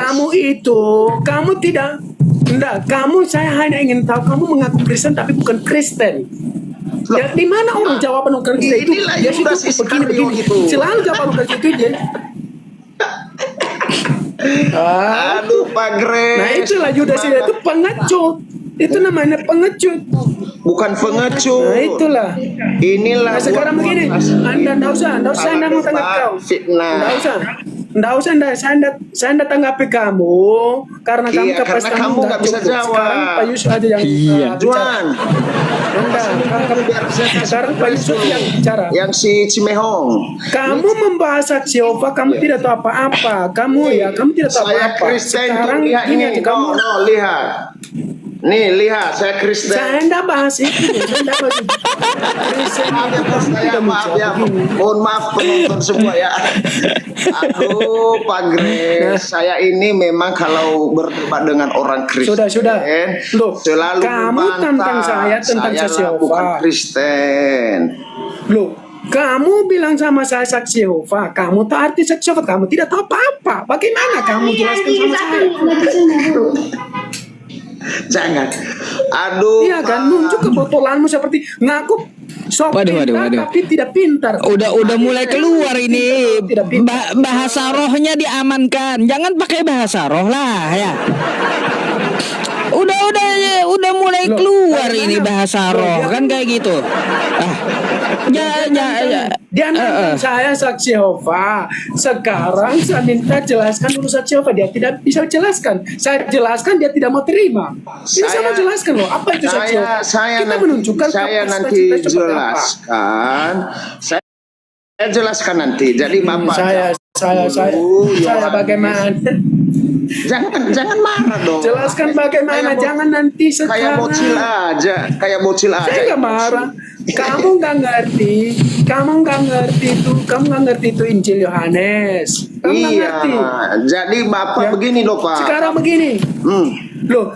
Kamu tidak. Enggak, saya hanya ingin tahu kamu mengaku Kristen tapi bukan Kristen. Loh. Ya, di mana orang jawaban orang Kristen itu? Inilah Yesus Yudas itu begini. Iskariot itu. Selalu jawaban orang Kristen itu. Aduh, Pak Grace. Nah itulah Yudas itu pengecut. Itu namanya pengecut. Bukan pengecut. Nah itulah. Inilah Nah sekarang buat- begini, Anda enggak usah Anda mau tanggapi kau. Fitnah. Enggak usah saya tanggapi kamu karena kamu Iya, karena kapasitasmu kamu nggak bisa cukup. jawab. Sekarang Pak Yusuf aja yang Iya. bicara. Juan, Sekarang Pak Yusuf yang bicara. yang si Cimehong. Kamu membahas saksi Yehova, kamu tidak tahu apa-apa. Kamu tidak tahu Saya apa-apa. Kristen tuh, Sekarang lihat ini ini. aja kamu. Lihat. Nih, lihat, saya Kristen. Saya enggak bahas itu. Saya enggak bahas itu. Kristen Maaf ya, itu Bos, kamu saya tidak maaf ya. begini. Mohon maaf penonton semua ya. Aduh, Pak Grace, saya ini memang kalau berdebat dengan orang Kristen, Sudah. Loh, selalu kamu membantah. tantang saya tentang Saya saksi Yehova. bukan Kristen. Loh, kamu bilang sama saya saksi Yehova, kamu tahu arti saksi Yehova, kamu tidak tahu apa-apa. Bagaimana kamu jelaskan sama saya? Jangan. Aduh. Iya kan, nunjuk kebotolanmu seperti ngaku sok Waduh. pintar tapi tidak pintar. Udah mulai keluar ini. Tidak pintar. Bahasa rohnya diamankan. Jangan pakai bahasa roh lah ya. Udah mulai Loh, keluar bagaimana? ini bahasa Loh, roh dia kan kayak gitu. Dia nantang saya saksi Yehova. Sekarang saya minta jelaskan dulu saksi Yehova. Dia tidak bisa jelaskan. Saya jelaskan dia tidak mau terima. Ini saya mau jelaskan loh. Apa itu saksi Yehova? Kita menunjukkan saya kapasitas nanti kita seperti apa. jelaskan. Saya jelaskan nanti. Jadi Bapak Saya bagaimana? jangan marah dong. Jelaskan bagaimana. Jangan nanti Kayak sekarang. bocil aja. Saya nggak marah. Kamu nggak ngerti itu Injil Yohanes. Kamu nggak Iya. ngerti. Jadi Bapak Ya. begini loh Pak. Sekarang begini. Loh,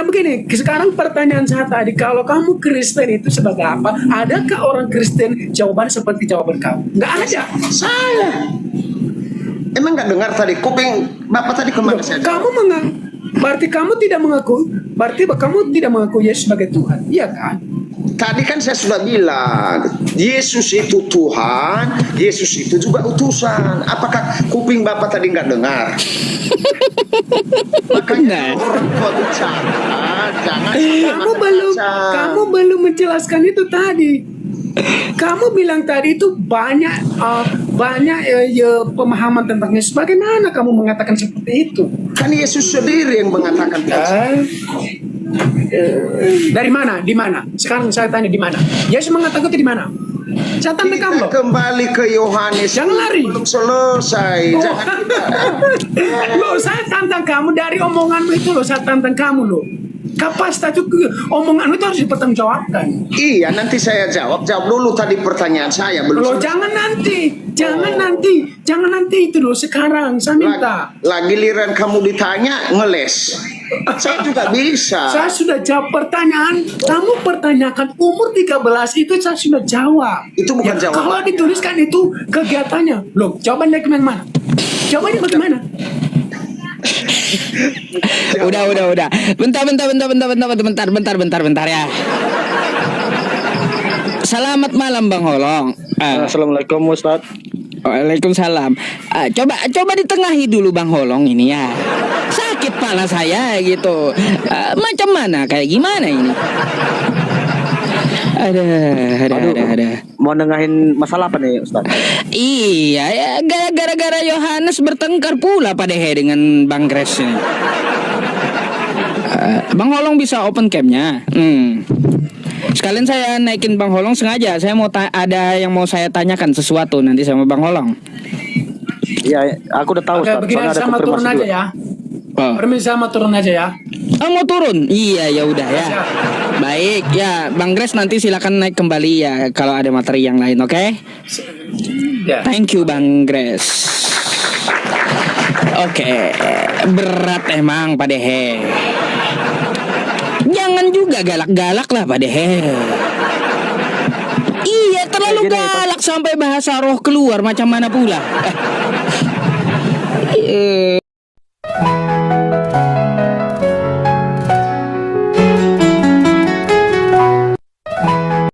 begini. Sekarang pertanyaan saya tadi, kalau kamu Kristen itu sebagai apa? Adakah orang Kristen jawaban seperti jawaban kamu? Nggak ada. Saya emang nggak dengar tadi kuping Bapak tadi kemana saya? Kamu Berarti kamu tidak mengaku Yesus sebagai Tuhan, iya kan? Tadi kan saya sudah bilang, Yesus itu Tuhan, Yesus itu juga utusan. Apakah kuping Bapak tadi nggak dengar? Makanya Nah. orang tua bicara, jangan Kamu belum menjelaskan itu tadi. Kamu bilang tadi itu banyak pemahaman tentang Yesus. Bagaimana kamu mengatakan seperti itu? Kan Yesus sendiri yang mengatakan Dari mana? Di mana? Sekarang saya tanya di mana? Yesus mengatakan itu di mana? Saya tanya kamu kita loh. kembali ke Yohanes. Jangan lari. Belum selesai. Oh. Jangan kita. Loh, saya tantang kamu dari omonganmu itu loh. Saya tantang kamu loh. Kapasitas itu omonganmu itu harus dipertanggungjawabkan. Iya, nanti saya jawab. Jawab dulu tadi pertanyaan saya. Belum Loh, selesai. jangan nanti itu loh. Sekarang saya minta. Lagi liran kamu ditanya, ngeles. Saya juga bisa. Saya sudah jawab pertanyaan. Kamu pertanyakan umur 13 itu saya sudah jawab. Itu bukan jawaban. Kalau dituliskan itu kegiatannya. Loh, jawabannya kemana? Jawabannya bagaimana? Udah. Bentar ya. Selamat malam Bang Holong. Assalamualaikum Ustaz. Waalaikumsalam. Coba ditengahi dulu Bang Holong ini ya. Sakit pala saya gitu. Macam mana? Kayak gimana ini? Ada. Mau nengahin masalah apa nih Ustaz? Iya ya, gara-gara Yohanes bertengkar pula Pak Dehe dengan Bang Gres ini. Bang Holong bisa open cam-nya. Sekalian saya naikin Bang Holong sengaja. Saya mau ada yang mau saya tanyakan sesuatu nanti sama Bang Holong. Iya, aku udah tahu Oke, Ustaz. begini Soalnya ada sama turun konfirmasi aja dulu. ya. Oh. Permisi sama turun aja ya. Mau turun? Iya ya udah ya. Baik ya, Bang Gres nanti silakan naik kembali ya kalau ada materi yang lain, oke? Ya. Thank you Bang Gres. Oke, berat emang Pak Dehe. Jangan juga galak-galak lah Pak Dehe. Iya, terlalu galak sampai bahasa roh keluar macam mana pula.